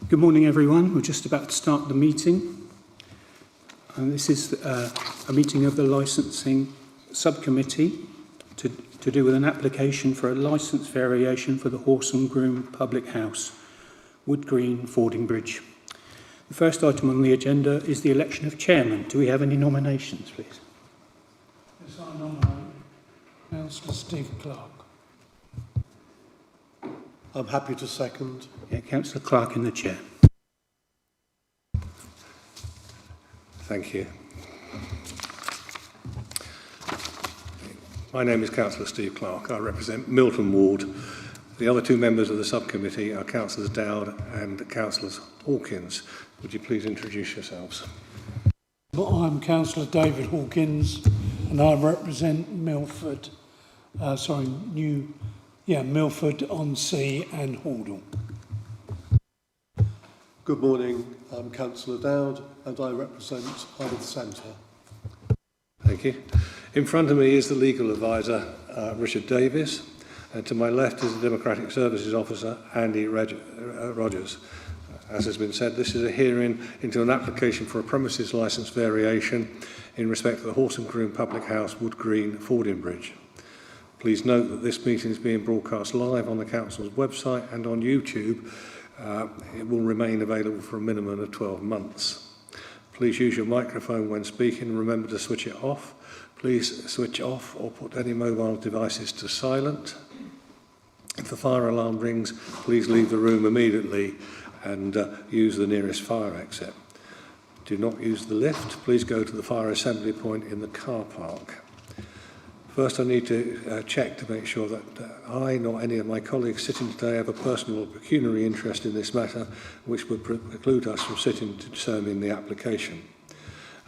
Good morning, everyone. We're just about to start the meeting. And this is a meeting of the licensing subcommittee to do with an application for a licence variation for the Horse and Groom Public House, Wood Green, Fordingbridge. The first item on the agenda is the election of chairman. Do we have any nominations, please? Yes, I nominate Councillor Steve Clark. I'm happy to second. Yeah, Councillor Clark in the chair. Thank you. My name is Councillor Steve Clark. I represent Milton Ward. The other two members of the subcommittee are Councillors Dowd and Councillors Hawkins. Would you please introduce yourselves? I'm Councillor David Hawkins and I represent Milford, Milford on Sea and Hordle. Good morning, I'm Councillor Dowd and I represent Hythe Centre. Thank you. In front of me is the legal advisor, Richard Davies, and to my left is the Democratic Services Officer, Andy Rogers. As has been said, this is a hearing into an application for a premises licence variation in respect to the Horse and Groom Public House, Wood Green, Fordingbridge. Please note that this meeting is being broadcast live on the Council's website and on YouTube. It will remain available for a minimum of 12 months. Please use your microphone when speaking and remember to switch it off. Please switch off or put any mobile devices to silent. If the fire alarm rings, please leave the room immediately and use the nearest fire exit. Do not use the lift. Please go to the fire assembly point in the car park. First, I need to check to make sure that I nor any of my colleagues sitting today have a personal or pecuniary interest in this matter, which would preclude us from sitting to determine the application.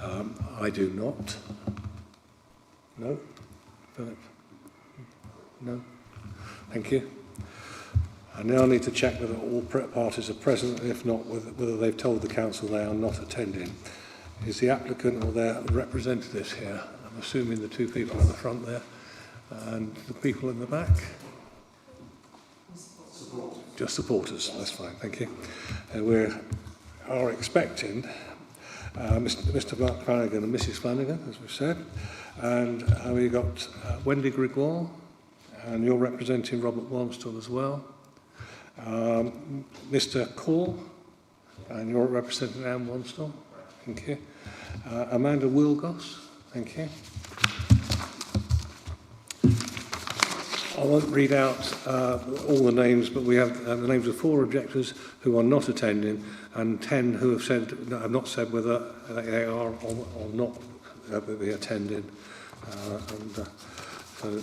I do not. No? Philip? No? Thank you. I now need to check whether all parties are present, and if not, whether they've told the council they are not attending. Is the applicant or their representatives here? I'm assuming the two people at the front there and the people in the back. Just supporters, that's fine, thank you. We are expecting Mr. Mark Flanagan and Mrs. Flanagan, as we've said, and we've got Wendy Gregoire, and you're representing Robert Walmstall as well. Mr. Call, and you're representing Anne Walmstall, thank you. Amanda Wilgos, thank you. I won't read out all the names, but we have the names of 4 objectors who are not attending and 10 who have not said whether they are or not be attending. So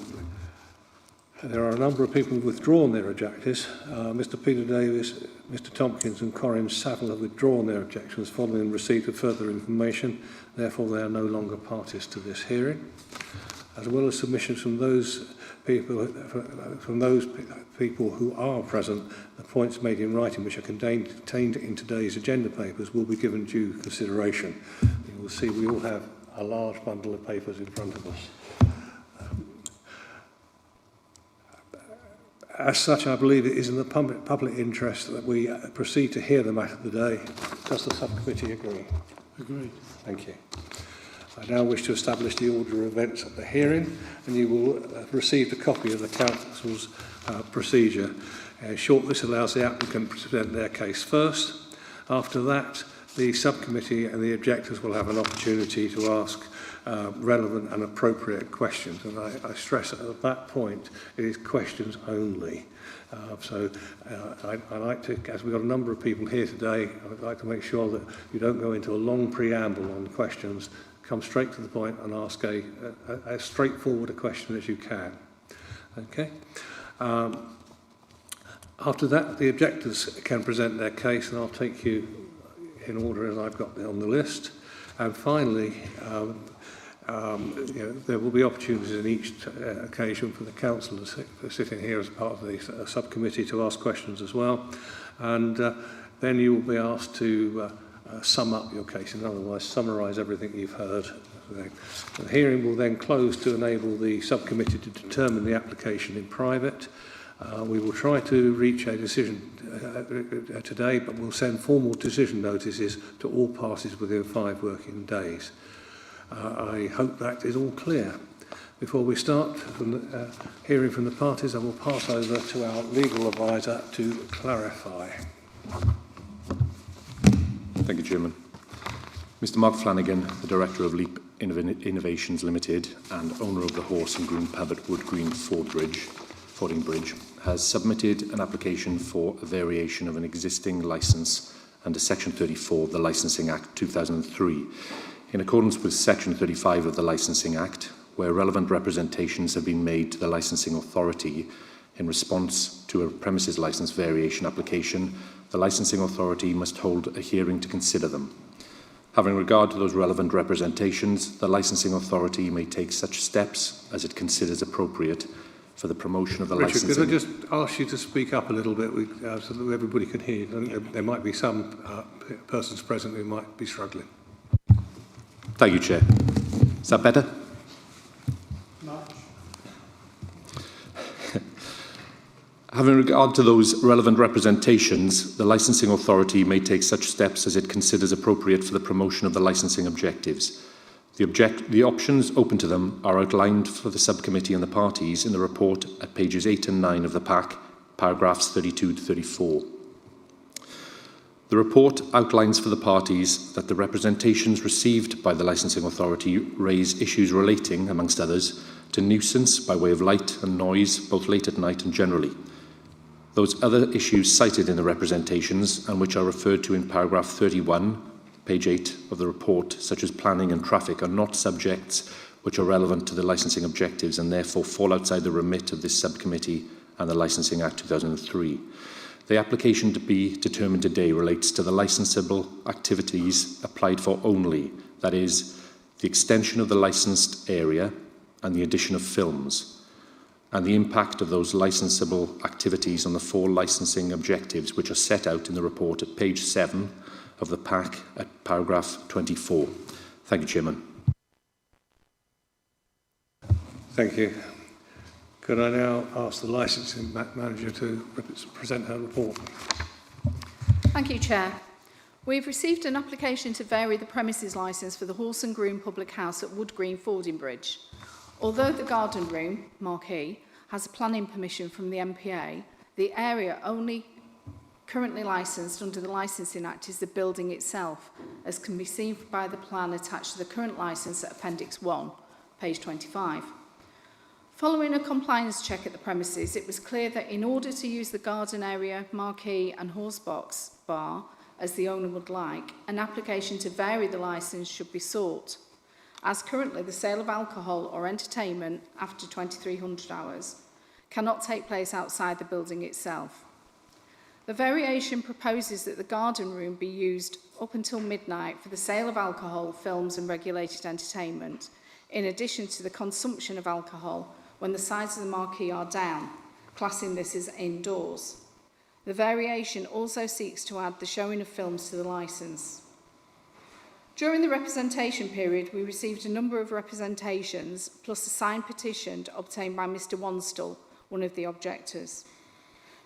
there are a number of people who have withdrawn their objectors. Mr. Peter Davis, Mr. Tompkins and Corinne Saville have withdrawn their objections following receipt of further information. Therefore, they are no longer parties to this hearing. As well as submissions from those people who are present, the points made in writing which are contained in today's agenda papers will be given due consideration. You will see we all have a large bundle of papers in front of us. As such, I believe it is in the public interest that we proceed to hear the matter today. Does the subcommittee agree? Agreed. Thank you. I now wish to establish the order of events at the hearing, and you will have received a copy of the Council's procedure. Short, this allows the applicant to present their case first. After that, the subcommittee and the objectors will have an opportunity to ask relevant and appropriate questions. And I stress that at that point, it is questions only. I like to, as we've got a number of people here today, I'd like to make sure that you don't go into a long preamble on questions. Come straight to the point and ask as straightforward a question as you can. Okay? After that, the objectors can present their case, and I'll take you in order as I've got on the list. And finally, there will be opportunities in each occasion for the councillors sitting here as part of the subcommittee to ask questions as well. And then you will be asked to sum up your case, and otherwise summarise everything you've heard. The hearing will then close to enable the subcommittee to determine the application in private. We will try to reach a decision today, but we'll send formal decision notices to all parties within 5 working days. I hope that is all clear. Before we start hearing from the parties, I will pass over to our legal advisor to clarify. Thank you, Chairman. Mr Mark Flanagan, the Director of Leap Innovations Limited and owner of the Horse and Groom pub at Wood Green Fording Bridge, has submitted an application for a variation of an existing licence under Section 34 of the Licensing Act 2003, in accordance with Section 35 of the Licensing Act, where relevant representations have been made to the licensing authority in response to a premises licence variation application. The licensing authority must hold a hearing to consider them. Having regard to those relevant representations, the licensing authority may take such steps as it considers appropriate for the promotion of the Richard, licensing. could I just ask you to speak up a little bit so that everybody can hear you? There might be some persons present who might be struggling. Thank you, Chair. Is that better? Having regard to those relevant representations, the licensing authority may take such steps as it considers appropriate for the promotion of the licensing objectives. The options open to them are outlined for the subcommittee and the parties in the report at pages 8 and 9 of the pack, paragraphs 32 to 34. The report outlines for the parties that the representations received by the licensing authority raise issues relating, amongst others, to nuisance by way of light and noise, both late at night and generally. Those other issues cited in the representations and which are referred to in paragraph 31, page 8 of the report, such as planning and traffic, are not subjects which are relevant to the licensing objectives and therefore fall outside the remit of this subcommittee and the Licensing Act 2003. The application to be determined today relates to the licensable activities applied for only, that is, the extension of the licensed area and the addition of films, and the impact of those licensable activities on the 4 licensing objectives which are set out in the report at page 7 of the pack at paragraph 24. Thank you, Chairman. Thank you. Could I now ask the licensing manager to present her report? Thank you, Chair. We've received an application to vary the premises licence for the Horse and Groom Public House at Wood Green Fording Bridge. Although the garden room, marquee, has a planning permission from the MPA, the area only currently licensed under the Licensing Act is the building itself, as can be seen by the plan attached to the current licence at Appendix 1, page 25. Following a compliance check at the premises, it was clear that in order to use the garden area, marquee and horsebox bar, as the owner would like, an application to vary the licence should be sought, as currently the sale of alcohol or entertainment after 2300 hours cannot take place outside the building itself. The variation proposes that the garden room be used up until midnight for the sale of alcohol, films and regulated entertainment, in addition to the consumption of alcohol when the sides of the marquee are down, classing this as indoors. The variation also seeks to add the showing of films to the licence. During the representation period, we received a number of representations, plus a signed petition obtained by Mr Wanstall, one of the objectors.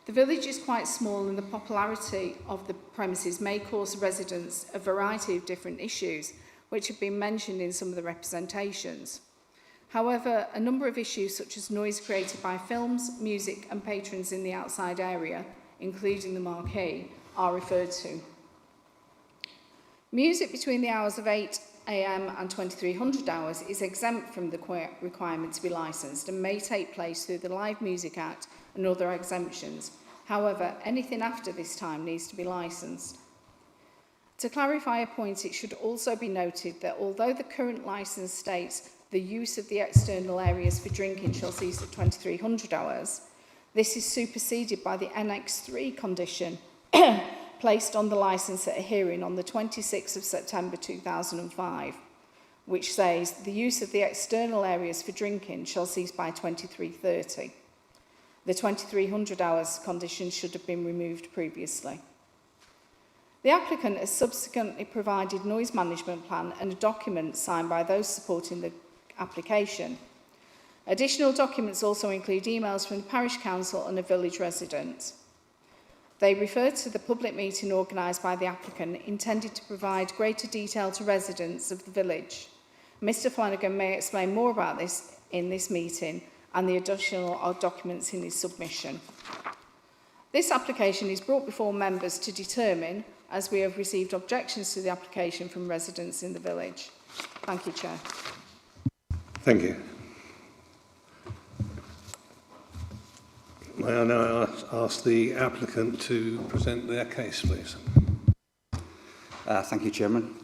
The village is quite small and the popularity of the premises may cause residents a variety of different issues, which have been mentioned in some of the representations. However, a number of issues such as noise created by films, music and patrons in the outside area, including the marquee, are referred to. Music between the hours of 8 a.m. and 2300 hours is exempt from the requirement to be licensed and may take place through the Live Music Act and other exemptions. However, anything after this time needs to be licensed. To clarify a point, it should also be noted that although the current licence states the use of the external areas for drinking shall cease at 2300 hours, this is superseded by the Annex 3 condition placed on the licence at a hearing on the 26th of September 2005, which says the use of the external areas for drinking shall cease by 2330. The 2300 hours condition should have been removed previously. The applicant has subsequently provided noise management plan and a document signed by those supporting the application. Additional documents also include emails from the parish council and a village resident. They refer to the public meeting organised by the applicant, intended to provide greater detail to residents of the village. Mr Flanagan may explain more about this in this meeting and the additional documents in his submission. This application is brought before members to determine, as we have received objections to the application from residents in the village. Thank you, Chair. Thank you. May I now ask the applicant to present their case, please? Thank you, Chairman.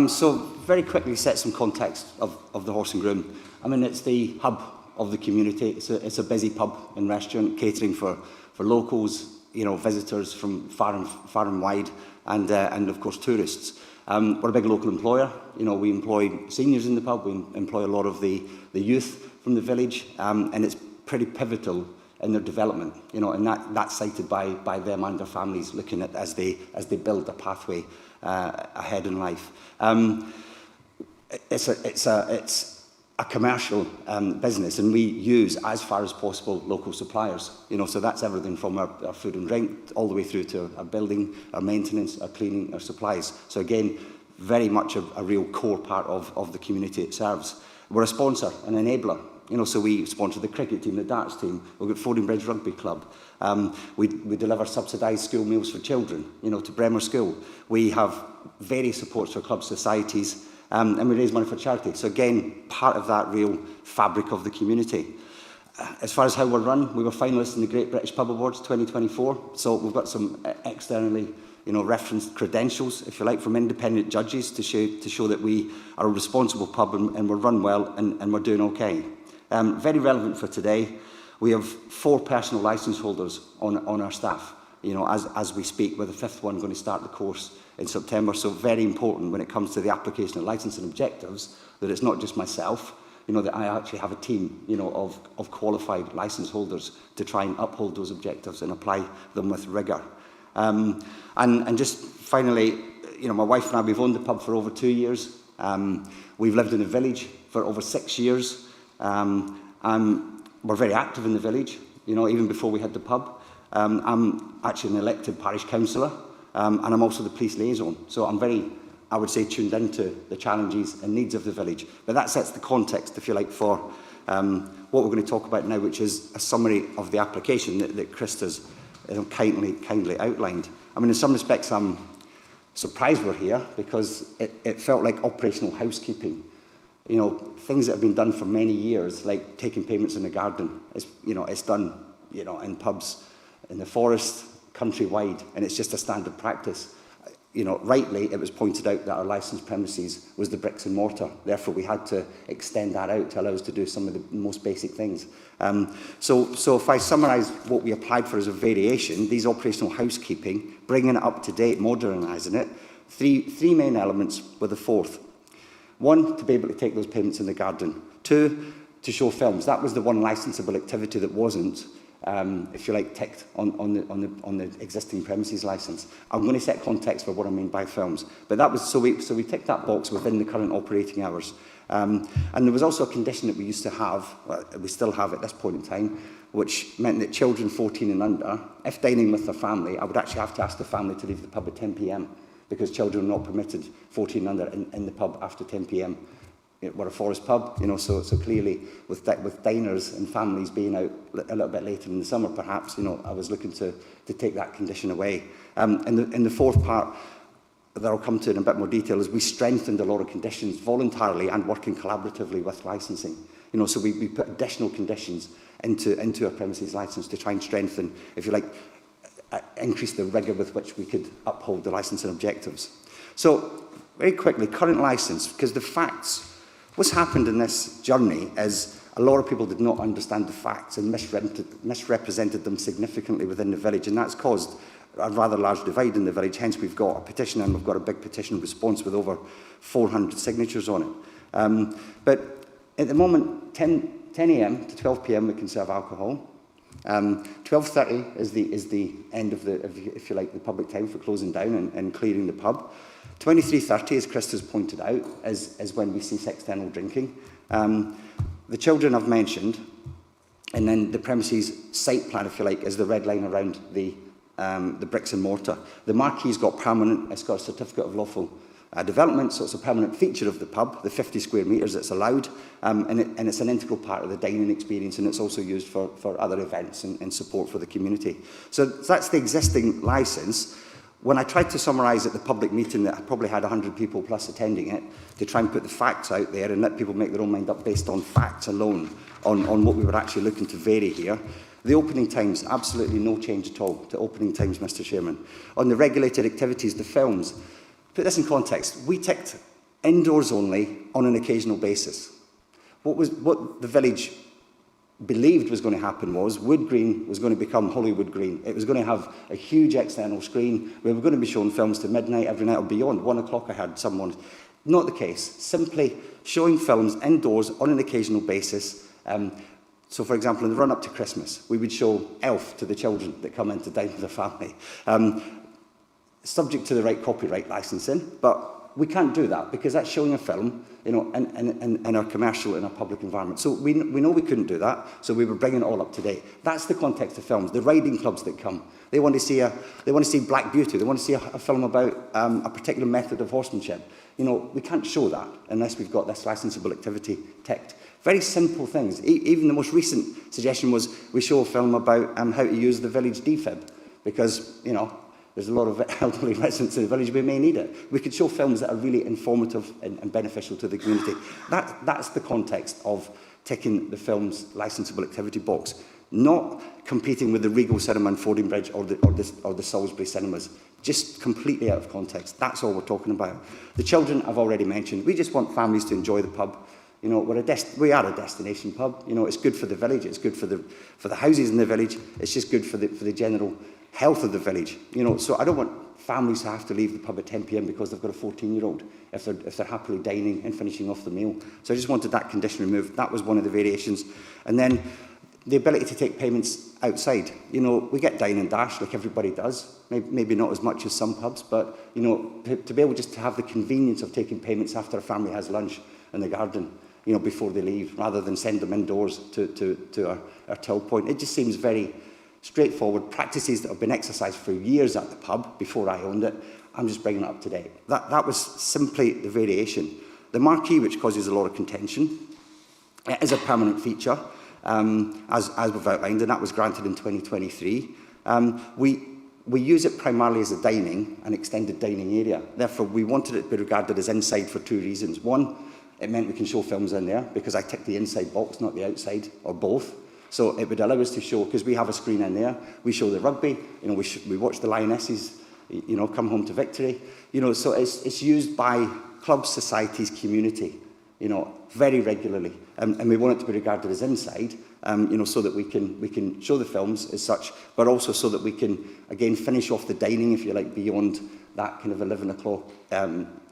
So, very quickly set some context of the Horse and Groom. I mean, it's the hub of the community. It's a busy pub and restaurant catering for locals, you know, visitors from far and wide, and of course tourists. We're a big local employer. You know, we employ seniors in the pub. We employ a lot of the youth from the village, and it's pretty pivotal in their development. You know, and that's cited by them and their families, looking at as they build a pathway ahead in life. It's a commercial business, and we use, as far as possible, local suppliers. You know, so that's everything from our food and drink all the way through to our building, our maintenance, our cleaning, our supplies. So again, very much a real core part of the community it serves. We're a sponsor, an enabler. You know, so we sponsor the cricket team, the darts team. We've got Fordingbridge Rugby Club. We deliver subsidised school meals for children, you know, to Bremer School. We have various supports for club societies, and we raise money for charity. So again, part of that real fabric of the community. As far as how we're run, we were finalists in the Great British Pub Awards 2024. So we've got some externally, you know, referenced credentials, if you like, from independent judges to show that we are a responsible pub and we're run well and we're doing okay. Very relevant for today. We have 4 personal licence holders on our staff, you know, as we speak, with the 5th one going to start the course in September. So very important when it comes to the application of licence and objectives, that it's not just myself, you know, that I actually have a team, you know, of qualified licence holders to try and uphold those objectives and apply them with rigour. And just finally, you know, my wife and I, we've owned the pub for over 2 years. We've lived in the village for over 6 years. We're very active in the village, you know, even before we had the pub. I'm actually an elected parish councillor, and I'm also the police liaison. So I'm very, I would say, tuned into the challenges and needs of the village. But that sets the context, if you like, for what we're going to talk about now, which is a summary of the application that Christa's kindly outlined. I mean, in some respects, I'm surprised we're here because it felt like operational housekeeping. You know, things that have been done for many years, like taking payments in the garden, it's done, you know, in pubs, in the forest, countrywide, and it's just a standard practice. You know, rightly, it was pointed out that our licensed premises was the bricks and mortar. Therefore, we had to extend that out to allow us to do some of the most basic things. So if I summarise what we applied for as a variation, these operational housekeeping, bringing it up to date, modernising it, three main elements with the 4th. 1, to be able to take those payments in the garden. 2, to show films. That was the one licensable activity that wasn't, if you like, ticked on the existing premises licence. I'm going to set context for what I mean by films. But that was so we ticked that box within the current operating hours. And there was also a condition that we used to have, well, we still have at this point in time, which meant that children 14 and under, if dining with their family, I would actually have to ask the family to leave the pub at 10 p.m. because children are not permitted 14 and under in the pub after 10 p.m. We're a forest pub, you know, so clearly with diners and families being out a little bit later in the summer, perhaps, you know, I was looking to take that condition away. In the 4th part that I'll come to in a bit more detail is we strengthened a lot of conditions voluntarily and working collaboratively with licensing. You know, so we put additional conditions into our premises licence to try and strengthen, if you like, increase the rigour with which we could uphold the licence and objectives. So, very quickly, current licence, because the facts, what's happened in this journey is a lot of people did not understand the facts and misrepresented them significantly within the village, and that's caused a rather large divide in the village. Hence, we've got a petition, and we've got a big petition response with over 400 signatures on it. But at the moment, 10 a.m. to 12 p.m. we can serve alcohol. 12:30 is the end of the, if you like, the public time for closing down and clearing the pub. 23:30, as Chris has pointed out, is when we cease external drinking. The children I've mentioned, and then the premises site plan, if you like, is the red line around the bricks and mortar. The marquee's got permanent, it's got a certificate of lawful development, so it's a permanent feature of the pub, the 50 square metres that's allowed, and it's an integral part of the dining experience, and it's also used for other events and support for the community. So that's the existing licence. When I tried to summarise at the public meeting that I probably had 100 people plus attending it, to try and put the facts out there and let people make their own mind up based on facts alone, on what we were actually looking to vary here. The opening times, absolutely no change at all to opening times, Mr Chairman. On the regulated activities, the films, put this in context, we ticked indoors only on an occasional basis. What the village believed was going to happen was Wood Green was going to become Hollywood Green. It was going to have a huge external screen. We were going to be showing films to midnight every night or beyond. 1 o'clock I had someone. Not the case. Simply showing films indoors on an occasional basis. So, for example, in the run-up to Christmas, we would show Elf to the children that come in to dine with their family. Subject to the right copyright licensing, but we can't do that because that's showing a film, you know, in our commercial, in our public environment. So we know we couldn't do that, so we were bringing it all up to date. That's the context of films. The riding clubs that come, they want to see Black Beauty. They want to see a film about a particular method of horsemanship. You know, we can't show that unless we've got this licensable activity ticked. Very simple things. Even the most recent suggestion was we show a film about how to use the village defib because, you know, there's a lot of elderly residents in the village, we may need it. We could show films that are really informative and beneficial to the community. That's the context of ticking the film's licensable activity box, not competing with the Regal Cinema in Fordingbridge or the Salisbury cinemas. Just completely out of context. That's all we're talking about. The children I've already mentioned. We just want families to enjoy the pub. You know, we are a destination pub. You know, it's good for the village. It's good for the houses in the village. It's just good for the general health of the village. You know, so I don't want families to have to leave the pub at 10 p.m. because they've got a 14-year-old if they're happily dining and finishing off the meal. So I just wanted that condition removed. That was one of the variations. And then the ability to take payments outside. You know, we get dine and dash like everybody does. Maybe not as much as some pubs, but, you know, to be able just to have the convenience of taking payments after a family has lunch in the garden, you know, before they leave, rather than send them indoors to our till point. It just seems very straightforward. Practices that have been exercised for years at the pub before I owned it, I'm just bringing it up to date. That was simply the variation. The marquee, which causes a lot of contention, it is a permanent feature, as we've outlined, and that was granted in 2023. We use it primarily as a dining, an extended dining area. Therefore, we wanted it to be regarded as inside for two reasons. One, it meant we can show films in there, because I ticked the inside box, not the outside, or both. So it would allow us to show, because we have a screen in there, we show the rugby, you know, we watch the Lionesses, you know, come home to victory. You know, so it's used by clubs, societies, community, you know, very regularly. And we want it to be regarded as inside, you know, so that we can show the films as such, but also so that we can, again, finish off the dining, if you like, beyond that kind of 11 o'clock,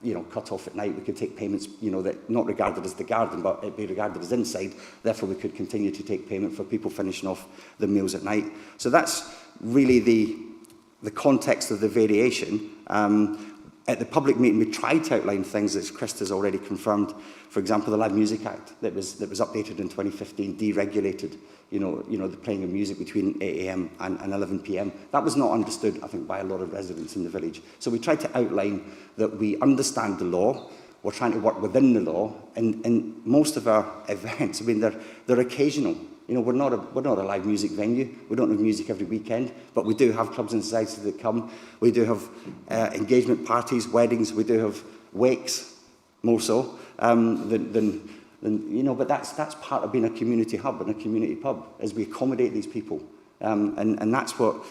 you know, cut off at night. We could take payments, you know, that not regarded as the garden, but it be regarded as inside. Therefore, we could continue to take payment for people finishing off the meals at night. So that's really the context of the variation. At the public meeting, we tried to outline things that Chris has already confirmed. For example, the Live Music Act that was updated in 2015, deregulated, you know, the playing of music between 8 a.m. and 11 p.m. That was not understood, I think, by a lot of residents in the village. So we tried to outline that we understand the law, we're trying to work within the law, and most of our events, I mean, they're occasional. You know, we're not a live music venue. We don't have music every weekend, but we do have clubs and societies that come. We do have engagement parties, weddings. We do have wakes, more so than you know. But that's part of being a community hub and a community pub, as we accommodate these people, and that's what,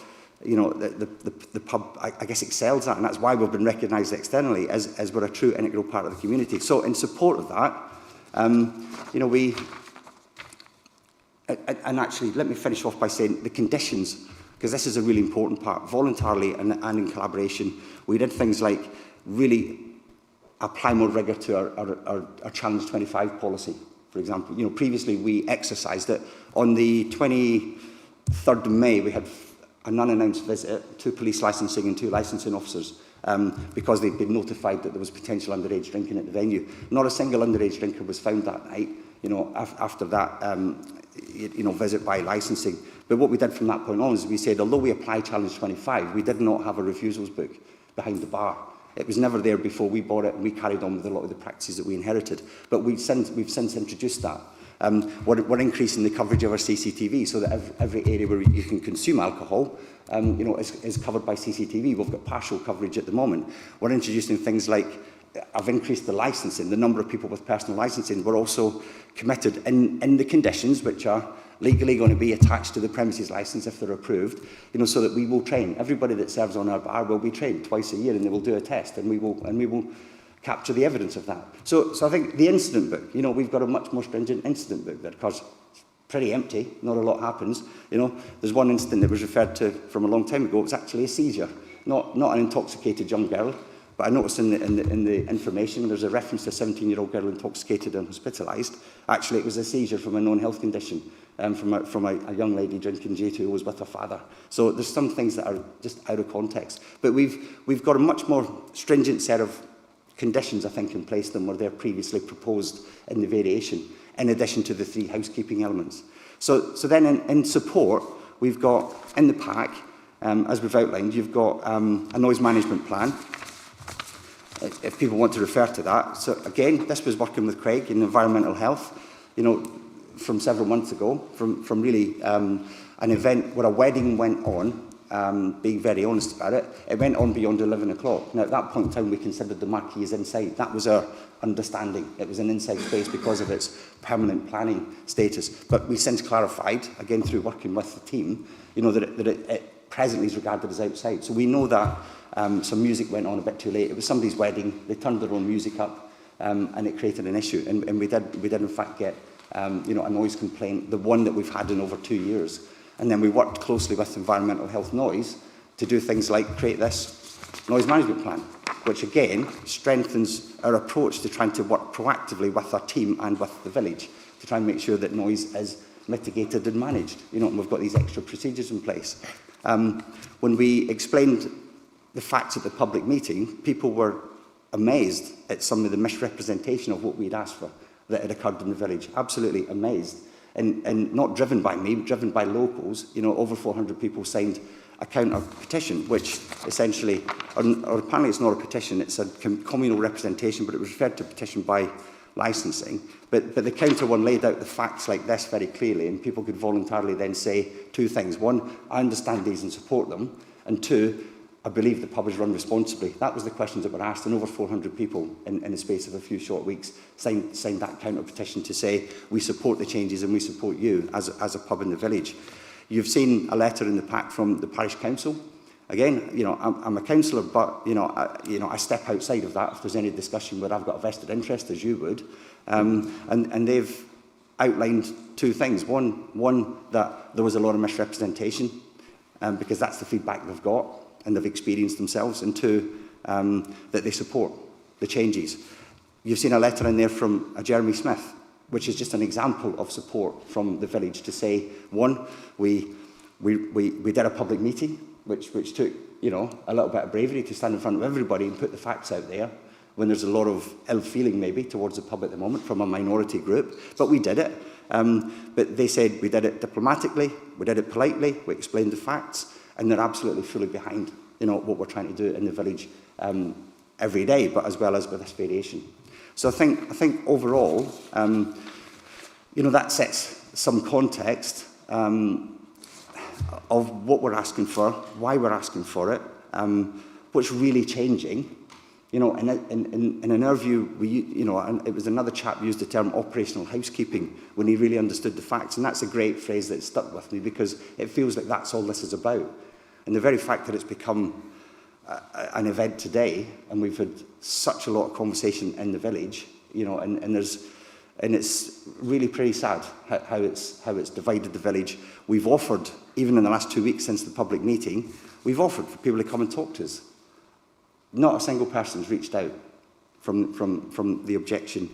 you know, the pub, I guess, excels at, and that's why we've been recognised externally as we're a true integral part of the community. So in support of that, you know, we. And actually, let me finish off by saying the conditions, because this is a really important part. Voluntarily and in collaboration, we did things like really apply more rigour to our Challenge 25 policy, for example. You know, previously we exercised it. On the 23rd of May, we had an unannounced visit, 2 police licensing and 2 licensing officers, because they'd been notified that there was potential underage drinking at the venue. Not a single underage drinker was found that night. you know, after that, you know, visit by licensing. But what we did from that point on is we said, although we apply Challenge 25, we did not have a refusals book behind the bar. It was never there before we bought it, and we carried on with a lot of the practices that we inherited. But we've since introduced that. We're increasing the coverage of our CCTV so that every area where you can consume alcohol you know, is covered by CCTV. We've got partial coverage at the moment. We're introducing things like, I've increased the licensing, the number of people with personal licensing. We're also committed in the conditions which are legally going to be attached to the premises licence if they're approved, you know, so that we will train. Everybody that serves on our bar will be trained twice a year, and they will do a test, and we will capture the evidence of that. So I think the incident book, you know, we've got a much more stringent incident book that, because it's pretty empty, not a lot happens. You know, there's one incident that was referred to from a long time ago. It was actually a seizure, not an intoxicated young girl. But I noticed in the information there's a reference to a 17-year-old girl intoxicated and hospitalised. Actually, it was a seizure from a known health condition, from a young lady drinking J2 who was with her father. So there's some things that are just out of context. But we've got a much more stringent set of conditions, I think, in place than were there previously proposed in the variation, in addition to the 3 housekeeping elements. So then in support, we've got in the pack, as we've outlined, you've got a noise management plan. If people want to refer to that. So again, this was working with Craig in environmental health, you know, from several months ago, from really an event where a wedding went on, being very honest about it, it went on beyond 11 o'clock. Now, at that point in time, we considered the marquee as inside. That was our understanding. It was an inside space because of its permanent planning status. But we since clarified, again, through working with the team, you know, that it presently is regarded as outside. So we know that some music went on a bit too late. It was somebody's wedding. They turned their own music up, and it created an issue. And we did in fact get you know, a noise complaint, the one that we've had in over 2 years. And then we worked closely with Environmental Health Noise to do things like create this noise management plan, which again strengthens our approach to trying to work proactively with our team and with the village to try and make sure that noise is mitigated and managed. You know, and we've got these extra procedures in place. When we explained the facts at the public meeting, people were amazed at some of the misrepresentation of what we'd asked for that had occurred in the village. Absolutely amazed. And not driven by me, driven by locals. You know, over 400 people signed a counter petition, which essentially, or apparently it's not a petition, it's a communal representation, but it was referred to petition by licensing. But the counter one laid out the facts like this very clearly, and people could voluntarily then say 2 things. 1, I understand these and support them. And 2, I believe the pub is run responsibly. That was the questions that were asked, and over 400 people in the space of a few short weeks signed that counter petition to say we support the changes and we support you as a pub in the village. You've seen a letter in the pack from the parish council. Again, you know, I'm a councillor, but you know, I step outside of that if there's any discussion where I've got a vested interest, as you would. And they've outlined 2 things. One that there was a lot of misrepresentation, because that's the feedback they've got and they've experienced themselves, and 2, that they support the changes. You've seen a letter in there from Jeremy Smith, which is just an example of support from the village to say, 1, we did a public meeting, which took, you know, a little bit of bravery to stand in front of everybody and put the facts out there when there's a lot of ill feeling maybe towards the pub at the moment from a minority group, but we did it. But they said we did it diplomatically, we did it politely, we explained the facts, and they're absolutely fully behind, you know, what we're trying to do in the village every day, but as well as with this variation. So I think overall, you know, that sets some context of what we're asking for, why we're asking for it, what's really changing. You know, and in our view, you know, and it was another chap who used the term operational housekeeping when he really understood the facts, and that's a great phrase that stuck with me because it feels like that's all this is about. And the very fact that it's become an event today, and we've had such a lot of conversation in the village, you know, and it's really pretty sad how it's divided the village. We've offered, even in the last 2 weeks since the public meeting, we've offered for people to come and talk to us. Not a single person's reached out from the objection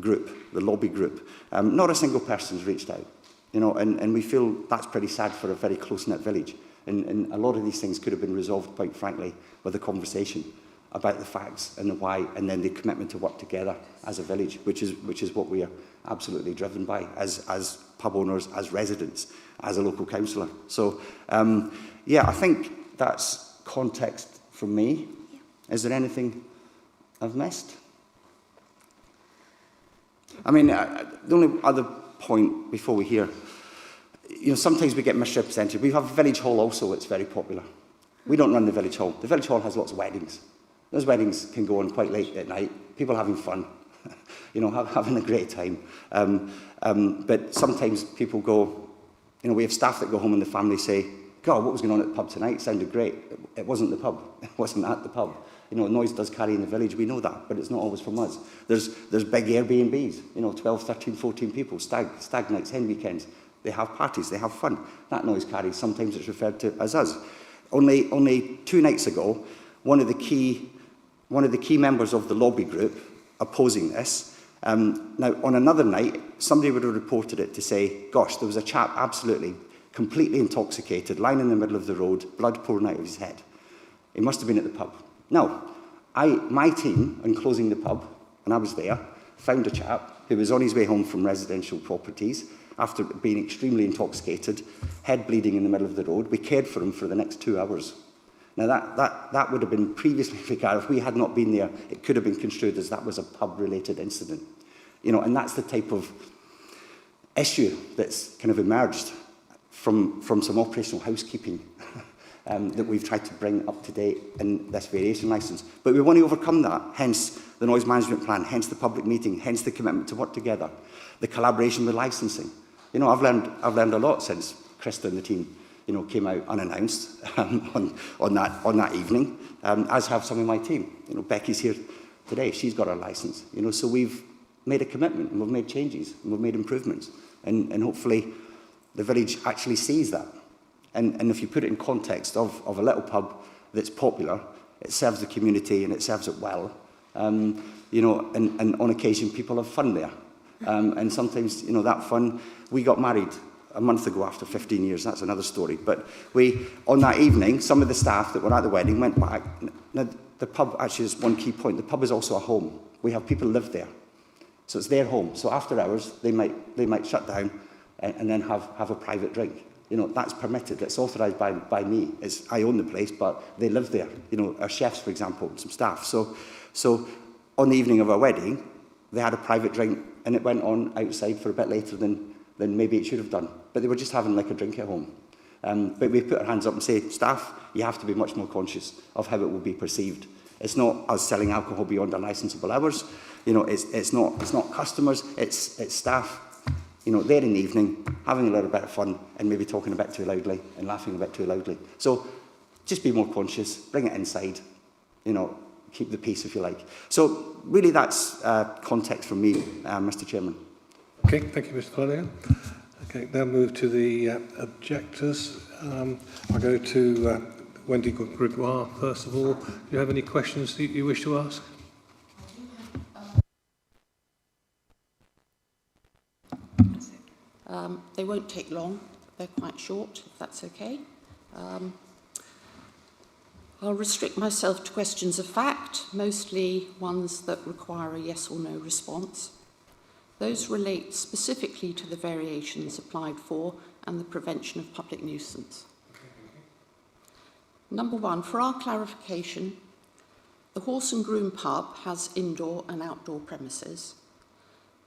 group, the lobby group. Not a single person's reached out, you know, and we feel that's pretty sad for a very close-knit village. And a lot of these things could have been resolved, quite frankly, with a conversation. about the facts and the why, and then the commitment to work together as a village, which is what we are absolutely driven by as pub owners, as residents, as a local councillor. So, yeah, I think that's context from me. Is there anything I've missed? I mean, the only other point before we hear, you know, sometimes we get misrepresented. We have a village hall also, it's very popular. We don't run the village hall. The village hall has lots of weddings. Those weddings can go on quite late at night, people having fun, you know, having a great time. But sometimes people go, you know, we have staff that go home and the family say, God, what was going on at the pub tonight? It sounded great. It wasn't the pub. It wasn't at the pub. You know, noise does carry in the village, we know that, but it's not always from us. There's big Airbnbs, you know, 12, 13, 14 people, stag nights, hen weekends. They have parties, they have fun. That noise carries, sometimes it's referred to as us. Only 2 nights ago, one of the key members of the lobby group opposing this, now on another night, somebody would have reported it to say, gosh, there was a chap absolutely, completely intoxicated, lying in the middle of the road, blood pouring out of his head. He must have been at the pub. Now, my team, in closing the pub, and I was there, found a chap who was on his way home from residential properties after being extremely intoxicated, head bleeding in the middle of the road. We cared for him for the next 2 hours. Now, that would have been previously regarded, if we had not been there, it could have been construed as that was a pub-related incident. You know, and that's the type of issue that's kind of emerged from some operational housekeeping that we've tried to bring up to date in this variation licence. But we want to overcome that, hence the noise management plan, hence the public meeting, hence the commitment to work together, the collaboration with licensing. You know, I've learned a lot since Krista and the team, you know, came out unannounced on that evening, as have some of my team. You know, Becky's here today, she's got her licence. You know, so we've made a commitment and we've made changes and we've made improvements, and hopefully the village actually sees that. And if you put it in context of a little pub that's popular, it serves the community and it serves it well. You know, and on occasion people have fun there. And sometimes, you know, that fun, we got married a month ago after 15 years, that's another story. But on that evening, some of the staff that were at the wedding went back. Now, the pub actually is one key point. The pub is also a home. We have people live there. So it's their home. So after hours, they might shut down and then have a private drink. You know, that's permitted. It's authorised by me. I own the place, but they live there. You know, our chefs, for example, and some staff. So on the evening of our wedding, they had a private drink, and it went on outside for a bit later than maybe it should have done. But they were just having like a drink at home. But we put our hands up and say, staff, you have to be much more conscious of how it will be perceived. It's not us selling alcohol beyond our licensable hours. You know, it's not customers. It's staff. You know, there in the evening, having a little bit of fun and maybe talking a bit too loudly and laughing a bit too loudly. So just be more conscious, bring it inside, you know, keep the peace if you like. So really that's context from me, Mr Chairman. Okay, thank you, Mr Flanagan. Okay, now move to the objectors. I'll go to Wendy Gregoire first of all. Do you have any questions that you wish to ask? They won't take long. They're quite short, if that's okay. I'll restrict myself to questions of fact, mostly ones that require a yes or no response. Those relate specifically to the variations applied for and the prevention of public nuisance. Number one, for our clarification, the Horse and Groom pub has indoor and outdoor premises.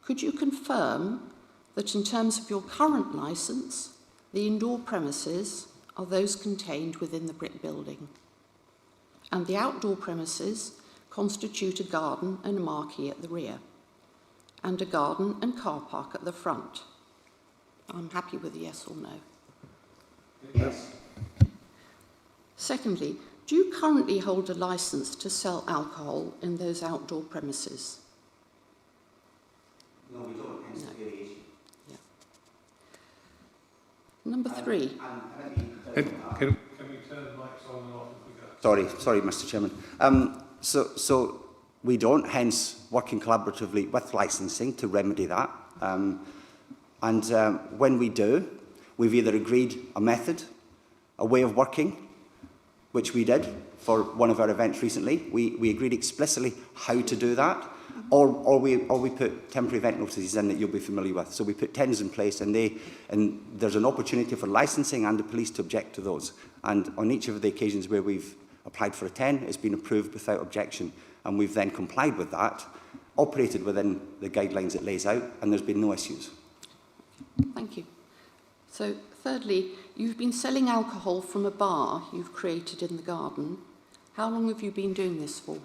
Could you confirm that in terms of your current licence, the indoor premises are those contained within the brick building, and the outdoor premises constitute a garden and a marquee at the rear, and a garden and car park at the front? I'm happy with a yes or no. Yes. Secondly, do you currently hold a licence to sell alcohol in those outdoor premises? No, we don't. Hence the variation. Yeah. Number three. Can we turn the mics on and off if we go? Sorry, Mr Chairman. So we don't, hence working collaboratively with licensing to remedy that. When we do, we've either agreed a method, a way of working, which we did for one of our events recently. We agreed explicitly how to do that, or we put temporary event notices in that you'll be familiar with. So we put 10s in place, and there's an opportunity for licensing and the police to object to those. And on each of the occasions where we've applied for a 10, it's been approved without objection, and we've then complied with that, operated within the guidelines it lays out, and there's been no issues. Thank you. So, thirdly, you've been selling alcohol from a bar you've created in the garden. How long have you been doing this for?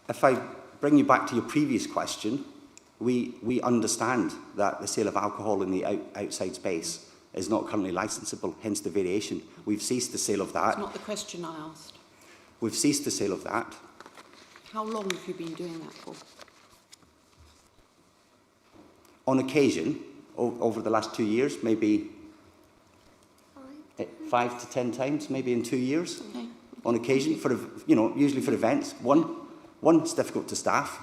If I bring you back to your previous question, we understand that the sale of alcohol in the outside space is not currently licensable, hence the variation. We've ceased the sale of that. That's not the question I asked. We've ceased the sale of that. How long have you been doing that for? On occasion, over the last 2 years, maybe 5 to 10 times, maybe in 2 years. Okay. On occasion, for usually for events. One, it's difficult to staff,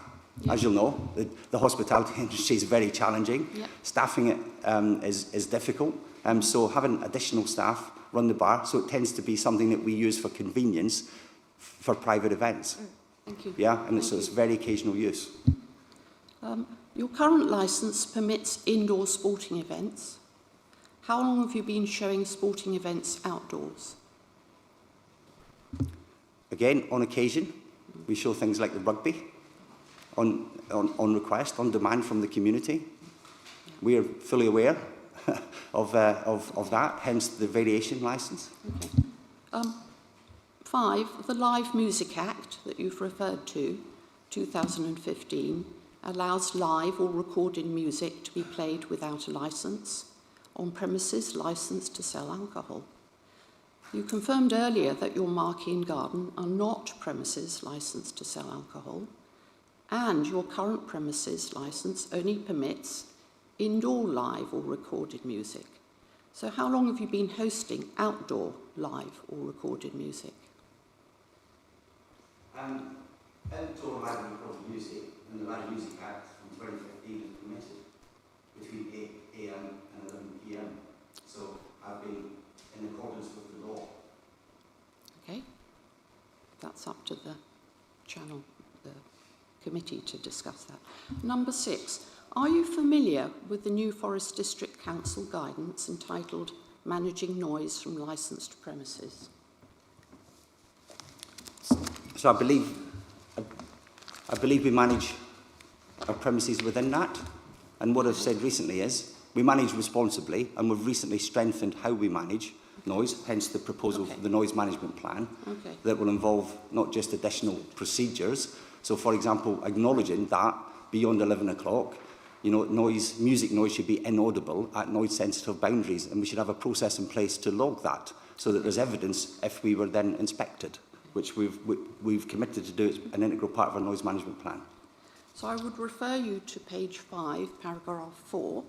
as you'll know. The hospitality industry is very challenging. Yeah. Staffing it is difficult. So having additional staff run the bar, so it tends to be something that we use for convenience for private events. Thank you. Yeah, and Thank it's very occasional use. Your current licence permits indoor sporting events. How long have you been showing sporting events outdoors? Again, on occasion, we show things like the rugby on request, on demand from the community. We are fully aware of that, hence the variation licence. Okay. 5, the Live Music Act that you've referred to, 2015, allows live or recorded music to be played without a licence on premises licensed to sell alcohol. You confirmed earlier that your marquee and garden are not premises licensed to sell alcohol, and your current premises licence only permits indoor live or recorded music. So how long have you been hosting outdoor live or recorded music? Outdoor live and recorded music and the Live Music Act from 2015 is permitted between 8 a.m. and 11 p.m. So I've been in accordance with the law. Okay, that's up to the channel, the committee to discuss that. Number 6, are you familiar with the New Forest District Council guidance entitled Managing Noise from Licensed Premises? So I believe we manage our premises within that. And what I've said recently is we manage responsibly, and we've recently strengthened how we manage noise, hence the proposal for the noise management plan that will involve not just additional procedures. So, for example, acknowledging that beyond 11 o'clock, music noise should be inaudible at noise-sensitive boundaries, and we should have a process in place to log that so that there's evidence if we were then inspected, which we've committed to do as an integral part of our noise management plan. So I would refer you to page 5, paragraph 4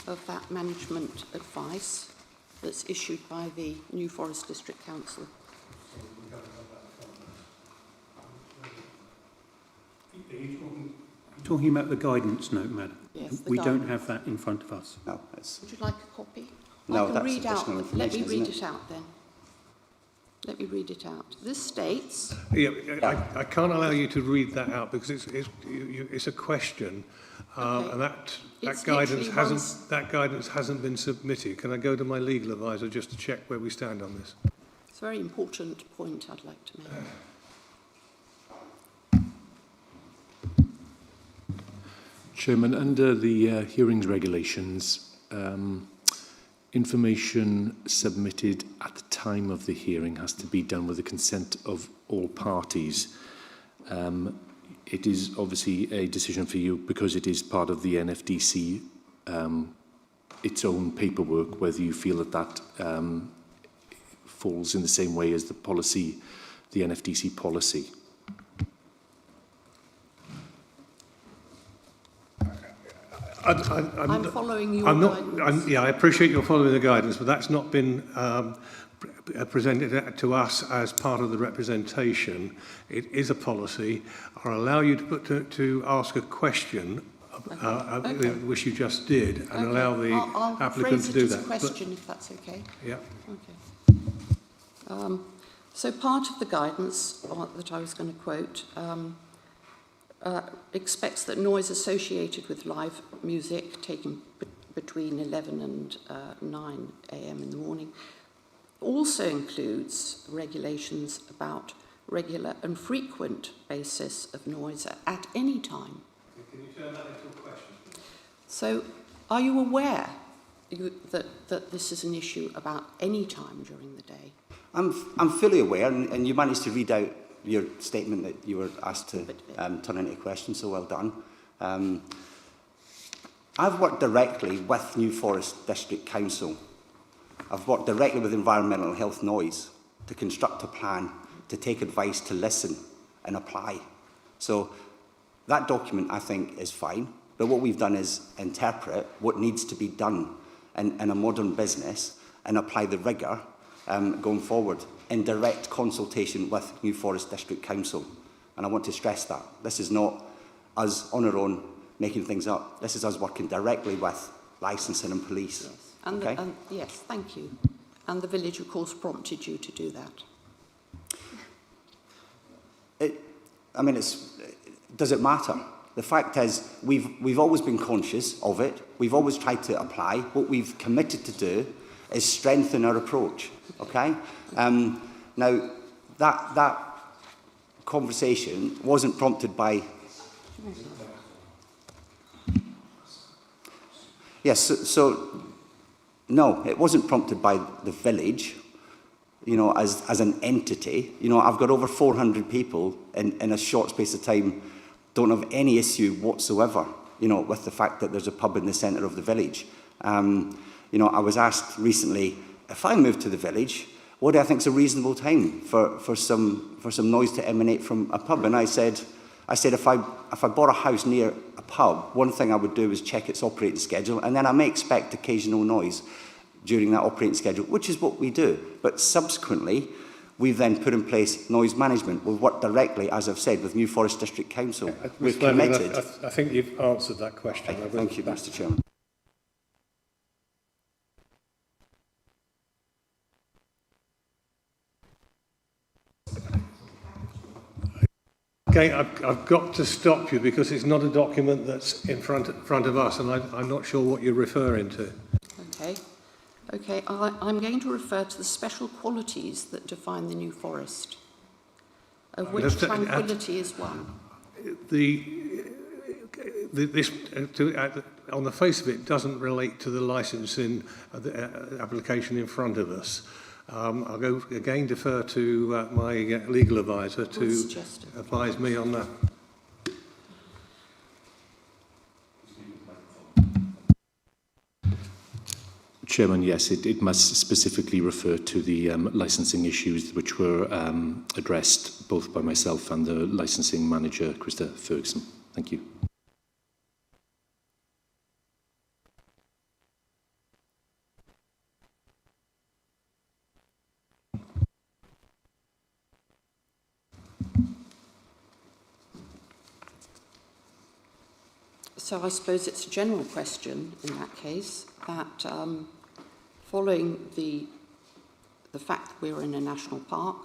of that management advice that's issued by the New Forest District Council. Are you talking about the guidance note, madam? Yes, the we don't guidance. have that in front of us. No, it's, Would you like a copy? No, I can that's read out. additional Let me information, read isn't it out then. Let me read it out. This states, Yeah, I can't allow you to read that out because it's a question, Okay. and that It's guidance literally that guidance hasn't been submitted. Can I go to my legal advisor just to check where we stand on this? it's a very important point I'd like to make. Chairman, under the hearings regulations, information submitted at the time of the hearing has to be done with the consent of all parties. It is obviously a decision for you because it is part of the NFDC, its own paperwork, whether you feel that falls in the same way as the policy, the NFDC policy. I'm following your I'm guidance. not. I appreciate you're following the guidance, but that's not been presented to us as part of the representation. It is a policy. I'll allow you to ask a question I Okay. wish you just did, and allow the I'll applicant phrase to do it as that. a question, if that's okay. Yeah. Okay. So part of the guidance that I was going to quote expects that noise associated with live music taken between 11 and 9 a.m. in the morning also includes regulations about regular and frequent basis of noise at any time. Can you turn that into a question? So are you aware that this is an issue about any time during the day? I'm fully aware, and you managed to read out your statement that you were asked to turn into a question, so well done. I've worked directly with New Forest District Council. I've worked directly with Environmental Health Noise to construct a plan, to take advice, to listen and apply. So that document, I think, is fine. But what we've done is interpret what needs to be done in a modern business and apply the rigour going forward in direct consultation with New Forest District Council. And I want to stress that. This is not us on our own making things up. This is us working directly with licensing and police. Yes. And okay? Yes, thank you. And the village, of course, prompted you to do that. Does it matter? The fact is, we've always been conscious of it. We've always tried to apply. What we've committed to do is strengthen our approach. Okay? Now, that conversation wasn't prompted by. Yes. So no, it wasn't prompted by the village. You know, as an entity. You know, I've got over 400 people in a short space of time. Don't have any issue whatsoever, you know, with the fact that there's a pub in the centre of the village. You know, I was asked recently, if I move to the village, what do I think is a reasonable time for some noise to emanate from a pub? And I said, if I bought a house near a pub, one thing I would do is check its operating schedule, and then I may expect occasional noise during that operating schedule, which is what we do. But subsequently, we've then put in place noise management. We've worked directly, as I've said, with New Forest District Council. We've committed. I think you've answered that question. Thank you, Mr. Chairman. Okay, I've got to stop you because it's not a document that's in front of us, and I'm not sure what you're referring to. Okay, I'm going to refer to the special qualities that define the New Forest, of which tranquility is one. On the face of it, doesn't relate to the licensing application in front of us. I'll go again defer to my legal advisor to advise me on that. Chairman, yes, it must specifically refer to the licensing issues which were addressed both by myself and the licensing manager, Krista Ferguson. Thank you. So I suppose it's a general question in that case, that following the fact that we're in a national park,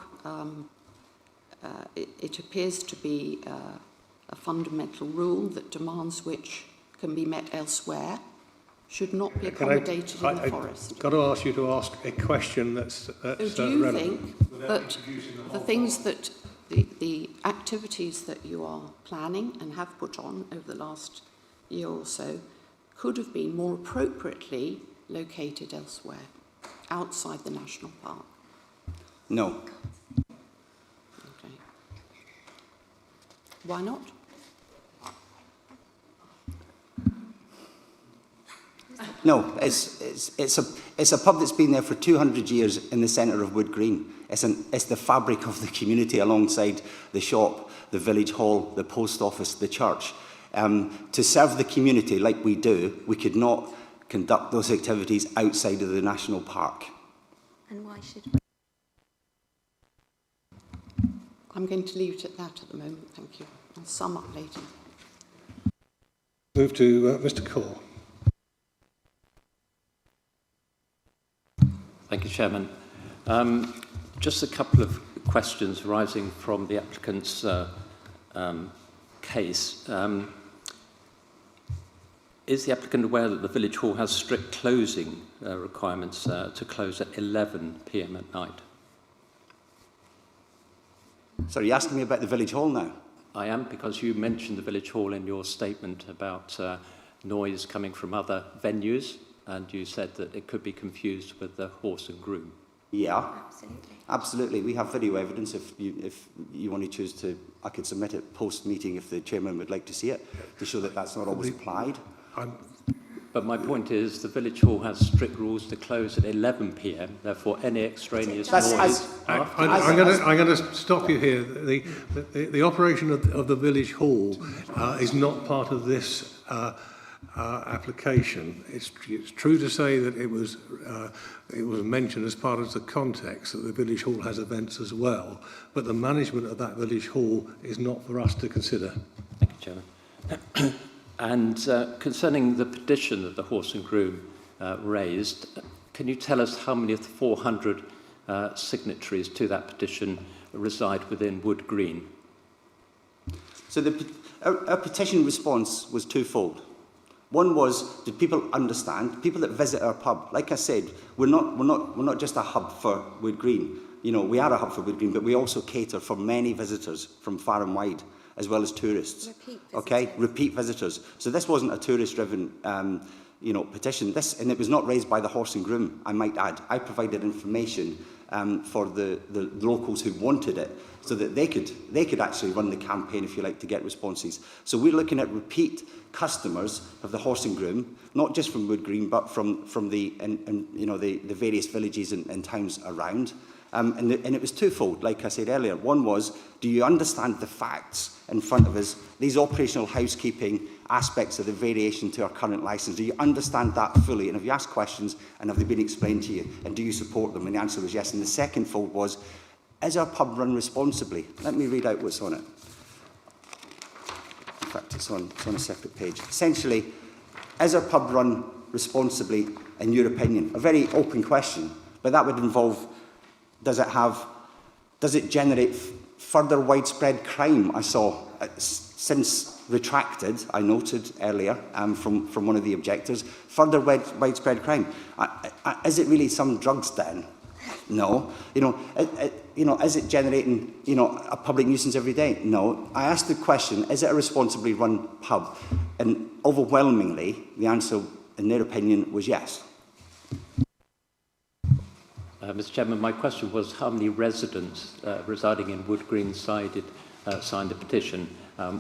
it appears to be a fundamental rule that demands which can be met elsewhere should not be accommodated in the forest. I've got to ask you to ask a question that's So do you relevant. think that the things that the activities that you are planning and have put on over the last year or so could have been more appropriately located elsewhere, outside the national park? No. Okay. Why not? No, it's a pub that's been there for 200 years in the centre of Wood Green. It's the fabric of the community alongside the shop, the village hall, the post office, the church. To serve the community like we do, we could not conduct those activities outside of the national park. And why should we? I'm going to leave it at that at the moment, thank you. I'll sum up later. Move to Mr. Core. Thank you, Chairman. Just a couple of questions arising from the applicant's case. Is the applicant aware that the Village Hall has strict closing requirements to close at 11 p.m. at night? So are you asking me about the Village Hall now? I am, because you mentioned the Village Hall in your statement about noise coming from other venues, and you said that it could be confused with the Horse and Groom. Yeah, Absolutely. absolutely. We have video evidence. If you want to choose to, I could submit it post-meeting if the chairman would like to see it, to show that that's not always applied. But my point is the Village Hall has strict rules to close at 11 p.m, therefore any extraneous That's- noise... I'm going to stop you here. The operation of the Village Hall is not part of this application. It's true to say that it was mentioned as part of the context that the Village Hall has events as well, but the management of that Village Hall is not for us to consider. Thank you, Chairman. And concerning the petition that the Horse and Groom raised, can you tell us how many of the 400 signatories to that petition reside within Wood Green? So our petition response was twofold. One was, did people understand? People that visit our pub, like I said, we're not just a hub for Wood Green. You know, we are a hub for Wood Green, but we also cater for many visitors from far and wide, as well as tourists. Repeat visitors. So this wasn't a tourist-driven, petition. And it was not raised by the Horse and Groom, I might add. I provided information for the locals who wanted it, so that they could actually run the campaign, if you like, to get responses. So we're looking at repeat customers of the Horse and Groom, not just from Wood Green, but from the various villages and towns around. And it was twofold, like I said earlier. One was, do you understand the facts in front of us, these operational housekeeping aspects of the variation to our current licence? Do you understand that fully? And have you asked questions, and have they been explained to you? And do you support them? And the answer was yes. And the second fold was, is our pub run responsibly? Let me read out what's on it. In fact, it's on a separate page. Essentially, is our pub run responsibly, in your opinion? A very open question, but that would involve, does it generate further widespread crime? I saw since retracted, I noted earlier from one of the objectors, further widespread crime. Is it really some drugs then? No. Is it generating, a public nuisance every day? No. I asked the question, is it a responsibly run pub? And overwhelmingly, the answer, in their opinion, was yes. Mr. Chairman, my question was how many residents residing in Wood Green signed the petition.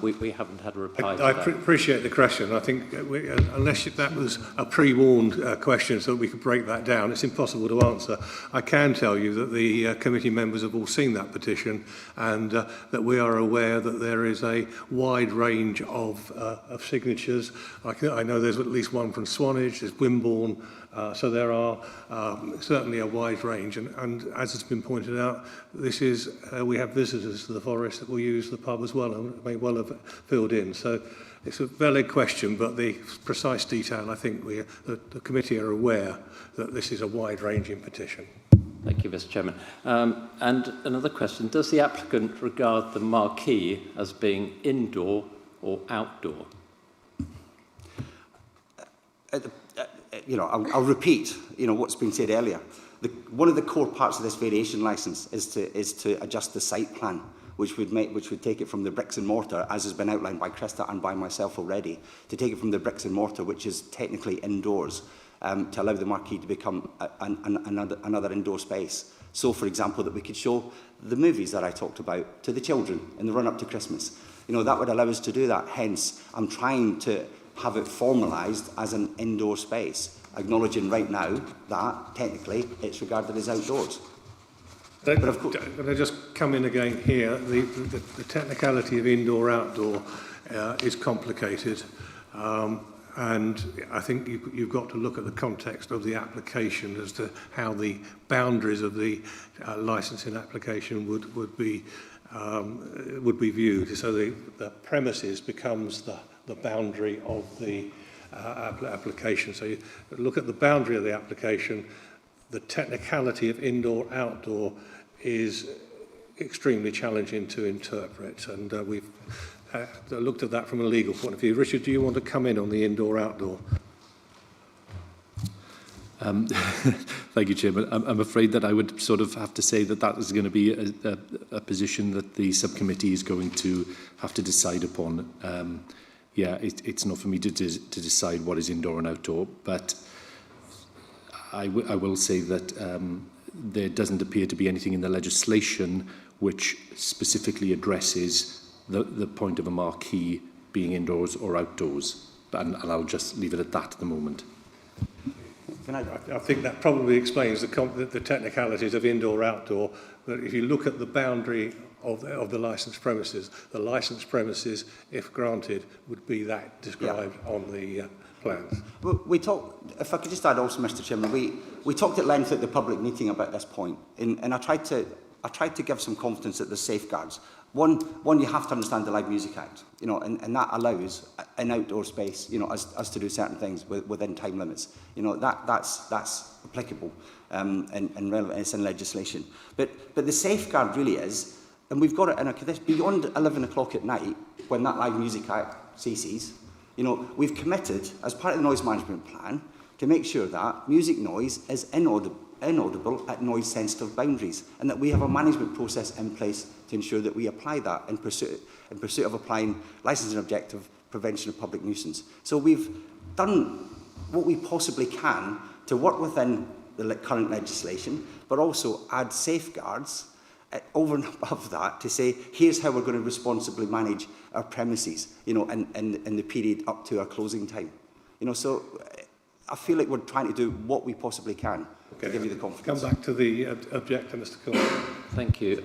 We haven't had a reply to that. I appreciate the question. I think unless that was a pre-warned question so that we could break that down, it's impossible to answer. I can tell you that the committee members have all seen that petition, and that we are aware that there is a wide range of signatures. I know there's at least one from Swanage, there's Wimborne, so there are certainly a wide range, and as has been pointed out, this is we have visitors to the forest that will use the pub as well and may well have filled in. So it's a valid question, but the precise detail, I think the committee are aware that this is a wide-ranging petition. Thank you, Mr. Chairman. And another question, does the applicant regard the marquee as being indoor or outdoor? I'll repeat, what's been said earlier. One of the core parts of this variation licence is to adjust the site plan, which would take it from the bricks and mortar, as has been outlined by Krista and by myself already, to take it from the bricks and mortar, which is technically indoors, to allow the marquee to become another indoor space. So, for example, that we could show the movies that I talked about to the children in the run-up to Christmas. That would allow us to do that. Hence, I'm trying to have it formalised as an indoor space, acknowledging right now that, technically, it's regarded as outdoors. But of course, can I just come in again here? The technicality of indoor-outdoor is complicated. And I think you've got to look at the context of the application as to how the boundaries of the licensing application would be viewed. So the premises becomes the boundary of the application. So you look at the boundary of the application. The technicality of indoor-outdoor is extremely challenging to interpret, and we've looked at that from a legal point of view. Richard, do you want to come in on the indoor-outdoor? Thank you, Chairman. I'm afraid that I would sort of have to say that that is going to be a position that the subcommittee is going to have to decide upon. It's not for me to decide what is indoor and outdoor, but I will say that there doesn't appear to be anything in the legislation which specifically addresses the point of a marquee being indoors or outdoors. And I'll just leave it at that at the moment. I think that probably explains the technicalities of indoor-outdoor. But if you look at the boundary of the licensed premises, if granted, would be that described on the plans. We talked, if I could just add also, Mr. Chairman, we talked at length at the public meeting about this point, and I tried to give some confidence that there's safeguards. One, you have to understand the Live Music Act, you know, and that allows an outdoor space, you know, us to do certain things within time limits. You know, that's applicable and relevant. It's in legislation. But the safeguard really is, and we've got it in this beyond 11 o'clock at night when that Live Music Act ceases. You know, we've committed as part of the noise management plan to make sure that music noise is inaudible at noise-sensitive boundaries, and that we have a management process in place to ensure that we apply that in pursuit of applying licensing objective prevention of public nuisance. So we've done what we possibly can to work within the current legislation, but also add safeguards over and above that to say, here's how we're going to responsibly manage our premises, you know, in the period up to our closing time. You know, so I feel like we're trying to do what we possibly can to give you the confidence. Come back to the objector, Mr. Corbett. Thank you.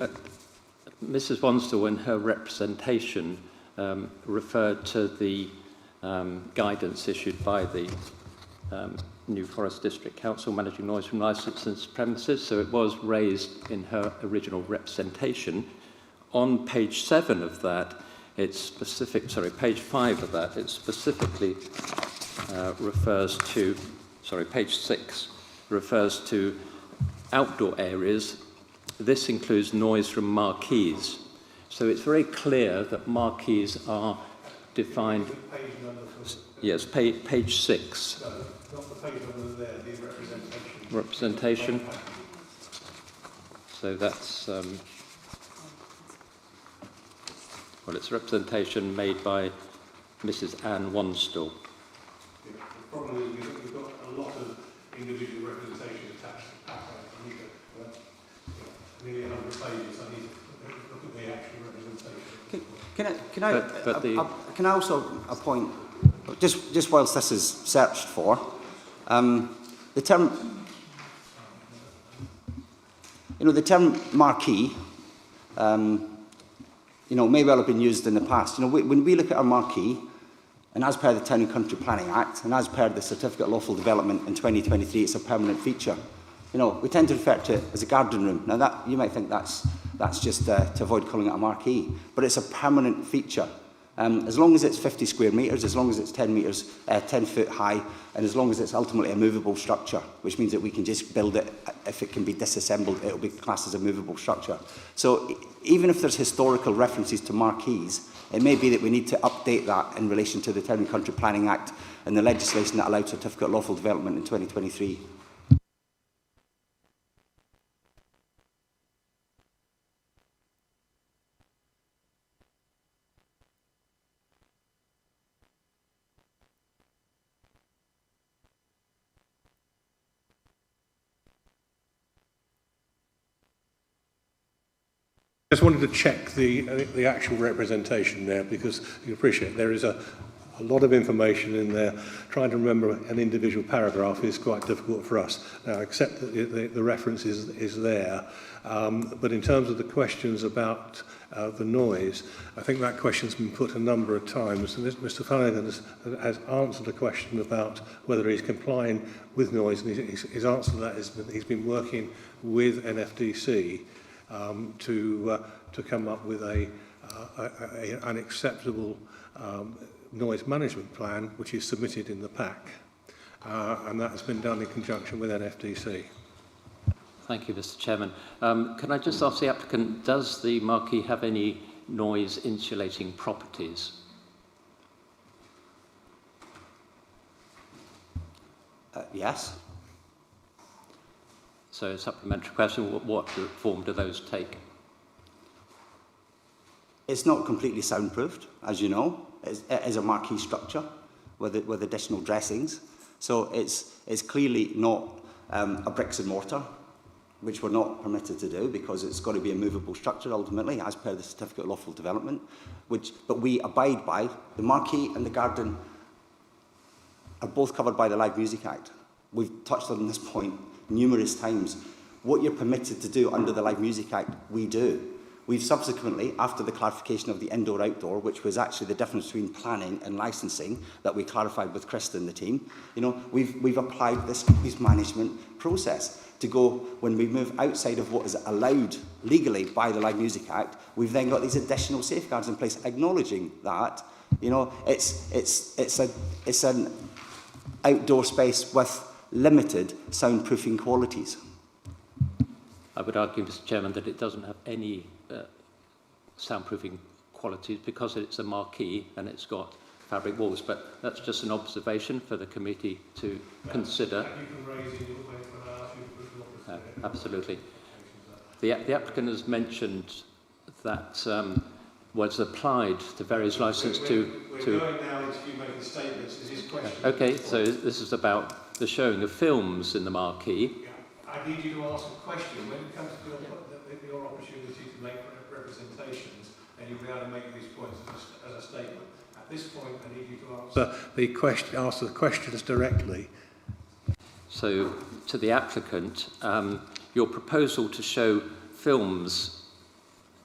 Mrs. Wonsdell, in her representation, referred to the guidance issued by the New Forest District Council managing noise from licensed premises, so it was raised in her original representation. On page 7 of that, it's specific, sorry, page 5 of that, it specifically refers to, sorry, page 6 refers to outdoor areas. This includes noise from marquees. So it's very clear that marquees are defined. Yes, page 6. No, not the page number there, the representation. Representation. So that's, well, it's representation made by Mrs. Anne Wonsdell. Yeah, the problem is we've got a lot of individual representation attached to the packet. I need to, nearly 100 pages. I need to look at the actual representation. Can I also appoint, just whilst this is searched for, the term, you know, the term marquee, you know, may well have been used in the past. You know, when we look at our marquee, and as per the Town and Country Planning Act, and as per the Certificate of Lawful Development in 2023, it's a permanent feature. You know, we tend to refer to it as a garden room. Now, that you might think that's just to avoid calling it a marquee, but it's a permanent feature. As long as it's 50 square metres, as long as it's 10 foot high, and as long as it's ultimately a movable structure, which means that we can just build it, if it can be disassembled, it'll be classed as a movable structure. So even if there's historical references to marquees, it may be that we need to update that in relation to the Town and Country Planning Act and the legislation that allowed Certificate of Lawful Development in 2023. Just wanted to check the actual representation there, because you appreciate there is a a lot of information in there. Trying to remember an individual paragraph is quite difficult for us. Now, I accept that the reference is there, but in terms of the questions about the noise, I think that question's been put a number of times, and Mr. Flanagan has answered a question about whether he's complying with noise, and his answer to that is that he's been working with NFDC to come up with an acceptable noise management plan, which is submitted in the pack, and that has been done in conjunction with NFDC. Thank you, Mr. Chairman. Can I just ask the applicant, does the marquee have any noise insulating properties? Yes. So a supplementary question, what form do those take? It's not completely soundproofed, as you know. It is a marquee structure with additional dressings. So it's clearly not a bricks and mortar, which we're not permitted to do because it's got to be a movable structure ultimately, as per the Certificate of Lawful Development, but we abide by. The marquee and the garden are both covered by the Live Music Act. We've touched on this point numerous times. What you're permitted to do under the Live Music Act, we do. We've subsequently, after the clarification of the indoor-outdoor, which was actually the difference between planning and licensing that we clarified with Krista and the team, we've applied this management process to go, when we move outside of what is allowed legally by the Live Music Act, we've then got these additional safeguards in place, acknowledging that, it's an outdoor space with limited soundproofing qualities. I would argue, Mr. Chairman, that it doesn't have any soundproofing qualities because it's a marquee and it's got fabric walls, but that's just an observation for the committee to consider. Absolutely. The applicant has mentioned that was applied to various licenses to... We're going now into you making statements. Is his question? Okay, so this is about the showing of films in the marquee. Yeah. I need you to ask a question. When it comes to your opportunity to make representations, and you'll be able to make these points as a statement. At this point, I need you to answer the questions directly. So, to the applicant, your proposal to show films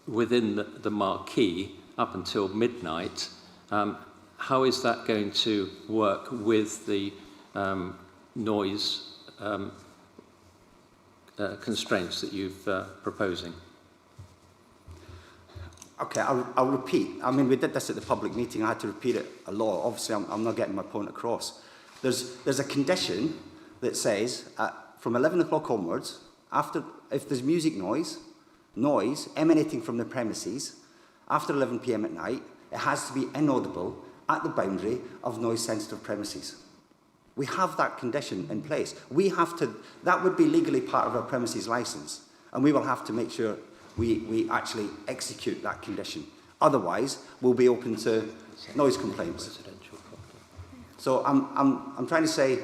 within the marquee up until midnight, how is that going to work with the noise constraints that you've proposing? Okay, I'll repeat. I mean, we did this at the public meeting. I had to repeat it a lot. Obviously, I'm not getting my point across. There's a condition that says from 11 o'clock onwards, if there's music noise emanating from the premises after 11 p.m. at night, it has to be inaudible at the boundary of noise-sensitive premises. We have that condition in place. That would be legally part of our premises licence, and we will have to make sure we actually execute that condition. Otherwise, we'll be open to noise complaints. So I'm trying to say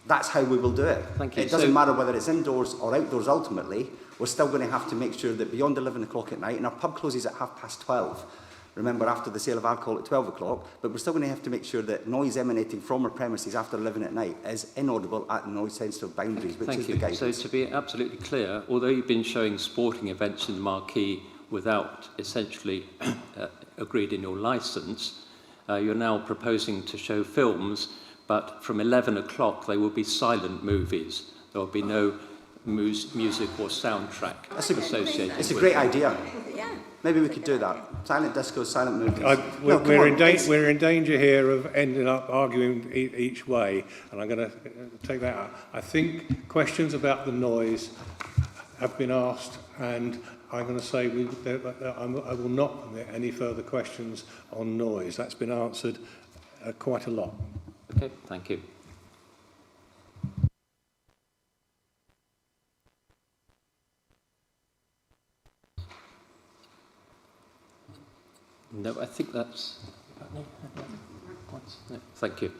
that's how we will do it. Thank you. It doesn't matter whether it's indoors or outdoors ultimately. We're still going to have to make sure that beyond 11 o'clock at night, and our pub closes at 12:30, remember, after the sale of alcohol at 12 o'clock, but we're still going to have to make sure that noise emanating from our premises after 11 at night is inaudible at the noise-sensitive boundaries, which is the guidance. So to be absolutely clear, although you've been showing sporting events in the marquee without essentially agreed in your licence, you're now proposing to show films, but from 11 o'clock they will be silent movies. There will be no music or soundtrack associated. It's a great idea. Maybe we could do that. Silent discos, silent movies. We're in danger here of ending up arguing each way, and I'm going to take that out. I think questions about the noise have been asked, and I'm going to say I will not permit any further questions on noise. That's been answered quite a lot. Okay, thank you. No, I think that's... No, thank you.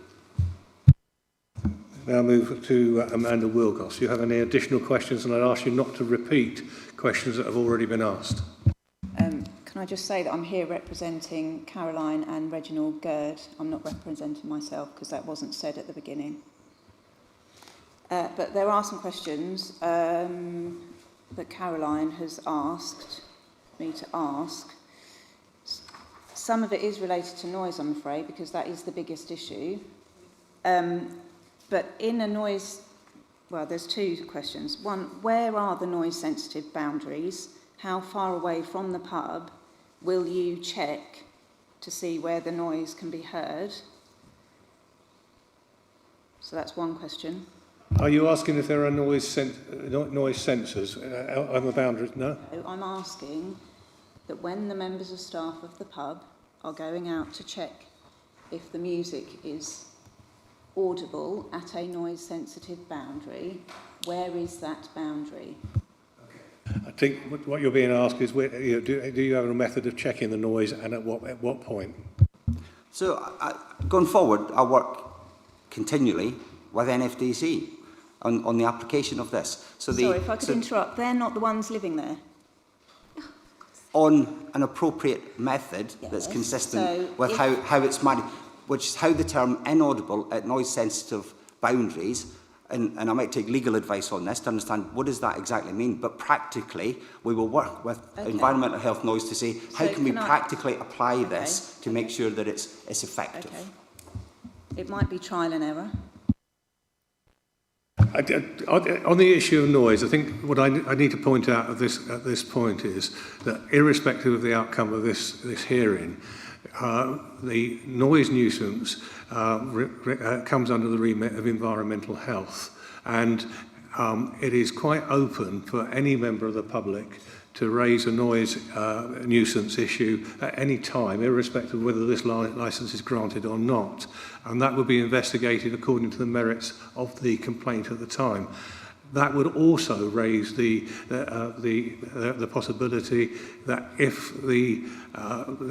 Now move to Amanda Wilgoss. You have any additional questions, and I'd ask you not to repeat questions that have already been asked. Can Can I just say that I'm here representing Caroline and Reginald Gerd. I'm not representing myself because that wasn't said at the beginning. But there are some questions that Caroline has asked me to ask. Some of it is related to noise, I'm afraid, because that is the biggest issue. But in a noise, well, there's two questions. One, where are the noise-sensitive boundaries? How far away from the pub will you check to see where the noise can be heard? So that's one question. Are you asking if there are noise sensors on the boundaries? No? I'm asking that when the members of staff of the pub are going out to check if the music is audible at a noise-sensitive boundary, where is that boundary? I think what you're being asked is, do you have a method of checking the noise, and at what point? So going forward, I work continually with NFDC on the application of this. Sorry, if I could interrupt, they're not the ones living there. On an appropriate method that's consistent with how it's managed, which is how the term inaudible at noise-sensitive boundaries, and I might take legal advice on this to understand what does that exactly mean, but practically we will work with environmental health noise to say how can we practically apply this to make sure that it's effective. Okay. It might be trial and error. On the issue of noise, I think what I need to point out at this point is that irrespective of the outcome of this hearing, the noise nuisance comes under the remit of environmental health, and it is quite open for any member of the public to raise a noise nuisance issue at any time, irrespective of whether this licence is granted or not. And that will be investigated according to the merits of the complaint at the time. That would also raise the possibility that if the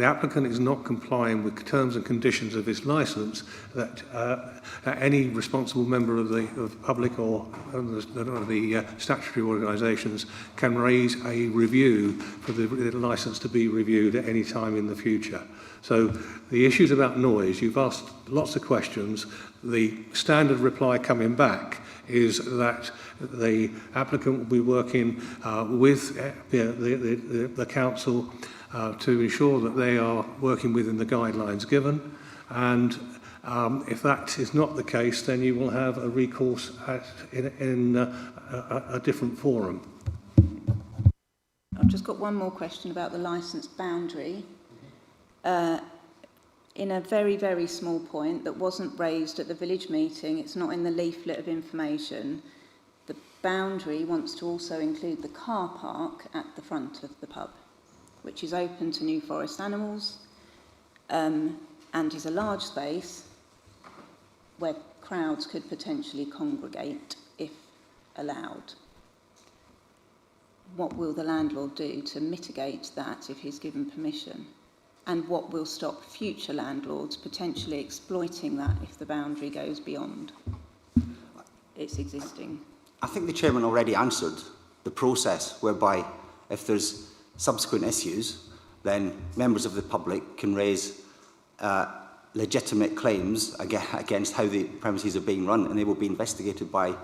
applicant is not complying with terms and conditions of his licence, that any responsible member of the public or the statutory organisations can raise a review for the licence to be reviewed at any time in the future. So the issues about noise, you've asked lots of questions. The standard reply coming back is that the applicant will be working with the council to ensure that they are working within the guidelines given, and if that is not the case, then you will have a recourse in a different forum. I've just got one more question about the licence boundary. In a very, very small point that wasn't raised at the village meeting, it's not in the leaflet of information, the boundary wants to also include the car park at the front of the pub, which is open to New Forest animals and is a large space where crowds could potentially congregate if allowed. What will the landlord do to mitigate that if he's given permission? And what will stop future landlords potentially exploiting that if the boundary goes beyond its existing? I think the Chairman already answered the process whereby if there's subsequent issues, then members of the public can raise legitimate claims against how the premises are being run, and they will be investigated by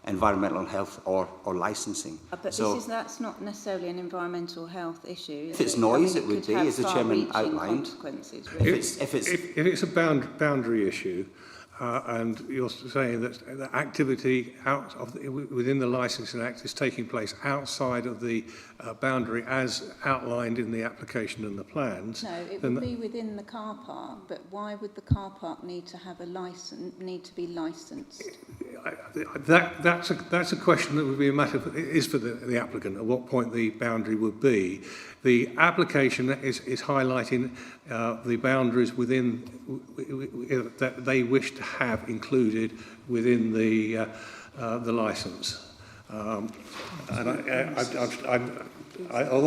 environmental health or licensing. But that's not necessarily an environmental health issue. If it's noise, it would be, as the Chairman outlined. Really. If it's a boundary issue, and you're saying that the activity within the Licensing Act is taking place outside of the boundary as outlined in the application and the plans. No, it would be within the car park, but why would the car park need to have a license, need to be licensed? That's a question that would be a matter for the applicant, at what point the boundary would be. The application is highlighting the boundaries within that they wish to have included within the licence. Although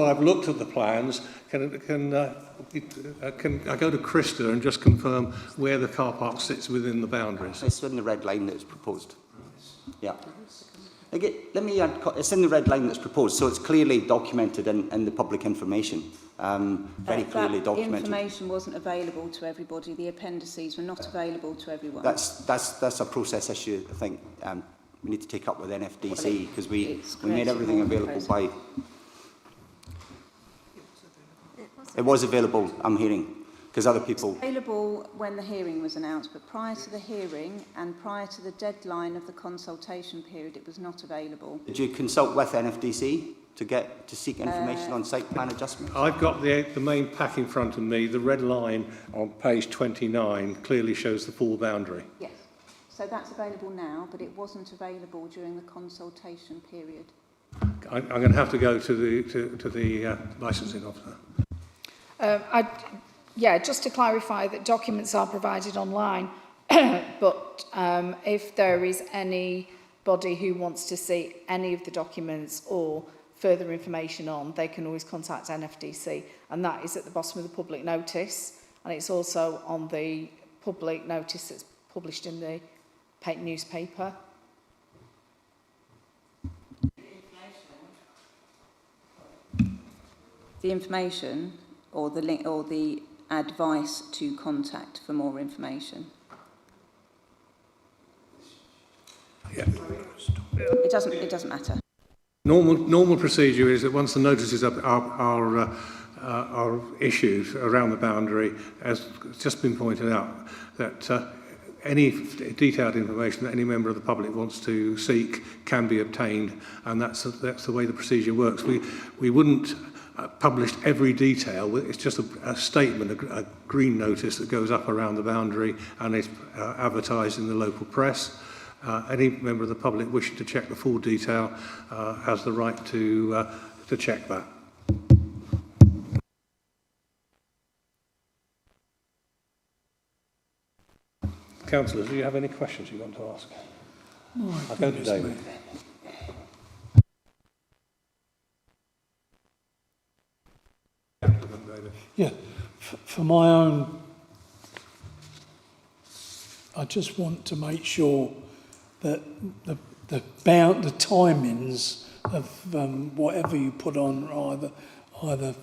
I've looked at the plans, can I go to Krista and just confirm where the car park sits within the boundaries? It's in the red line that was proposed. Yeah. Again, let me add, it's in the red line that's proposed, so it's clearly documented in the public information. Very clearly that documented. information wasn't available to everybody. The appendices were not available to everyone. That's a process issue, I think. We need to take up with NFDC because we made everything available by... It was available, I'm hearing, because other people... Available when the hearing was announced, but prior to the hearing and prior to the deadline of the consultation period, it was not available. Did you consult with NFDC to seek information on site plan adjustments? I've got the main pack in front of me. The red line on page 29 clearly shows the full boundary. Yes. So that's available now, but it wasn't available during the consultation period. I'm going to have to go to the licensing officer. Just to clarify that documents are provided online, but if there is anybody who wants to see any of the documents or further information on, they can always contact NFDC, and that is at the bottom of the public notice, and it's also on the public notice that's published in the newspaper. The information or the link or the advice to contact for more information. Yeah. It doesn't matter. Normal procedure is that once the notices are issued around the boundary, as it's just been pointed out, that any detailed information that any member of the public wants to seek can be obtained, and that's the way the procedure works. We wouldn't publish every detail. It's just a statement, a green notice that goes up around the boundary and is advertised in the local press. Any member of the public wishing to check the full detail has the right to check that. Councillors, do you have any questions you want to ask? I'll go to David. Yeah, for my own, I just want to make sure that the timings of whatever you put on, either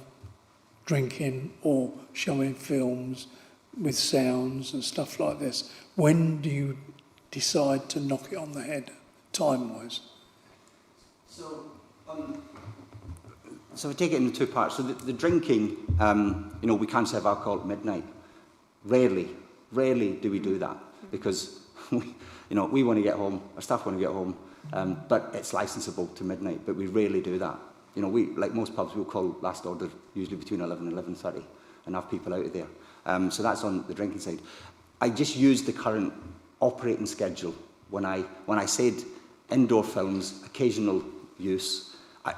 drinking or showing films with sounds and stuff like this, when do you decide to knock it on the head, time-wise? So we take it into two parts. So the drinking, we can't serve alcohol at midnight. Rarely do we do that because we want to get home, our staff want to get home, but it's licensable to midnight, but we rarely do that. We, like most pubs, we'll call last order usually between 11 and 11:30 and have people out of there. So that's on the drinking side. I just used the current operating schedule when I said indoor films, occasional use.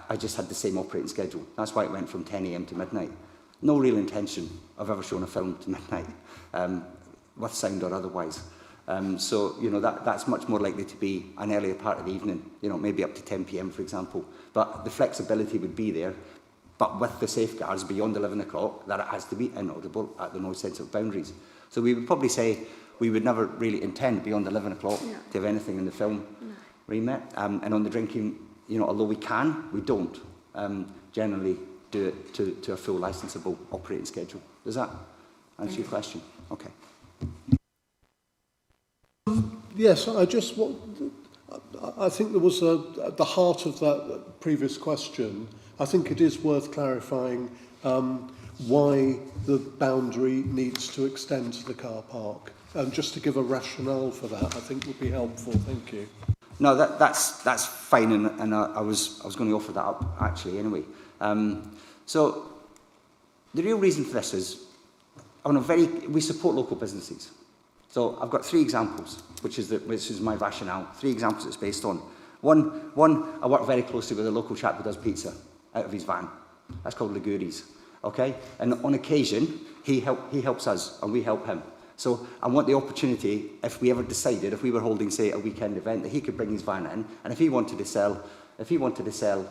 I just had the same operating schedule. That's why it went from 10 a.m. to midnight. No real intention of ever showing a film to midnight, with sound or otherwise. So that's much more likely to be an earlier part of the evening, maybe up to 10 p.m, for example. But the flexibility would be there, but with the safeguards beyond 11 o'clock, that it has to be inaudible at the noise sensitive boundaries. So we would probably say we would never really intend beyond 11 o'clock to have anything in the film remit. And on the drinking, although we can, we don't generally do it to a full licensable operating schedule. Does that answer your question? Okay. Yes, I think there was at the heart of that previous question, I think it is worth clarifying why the boundary needs to extend to the car park. And just to give a rationale for that, I think would be helpful. Thank you. No, that's fine, and I was going to offer that up actually anyway. So the real reason for this is we support local businesses. So I've got three examples, which is my rationale. Three examples it's based on. One, I work very closely with a local chap who does pizza out of his van. That's called Liguri's. Okay, and on occasion he helps us and we help him. So I want the opportunity, if we were holding, say, a weekend event, that he could bring his van in, and if he wanted to sell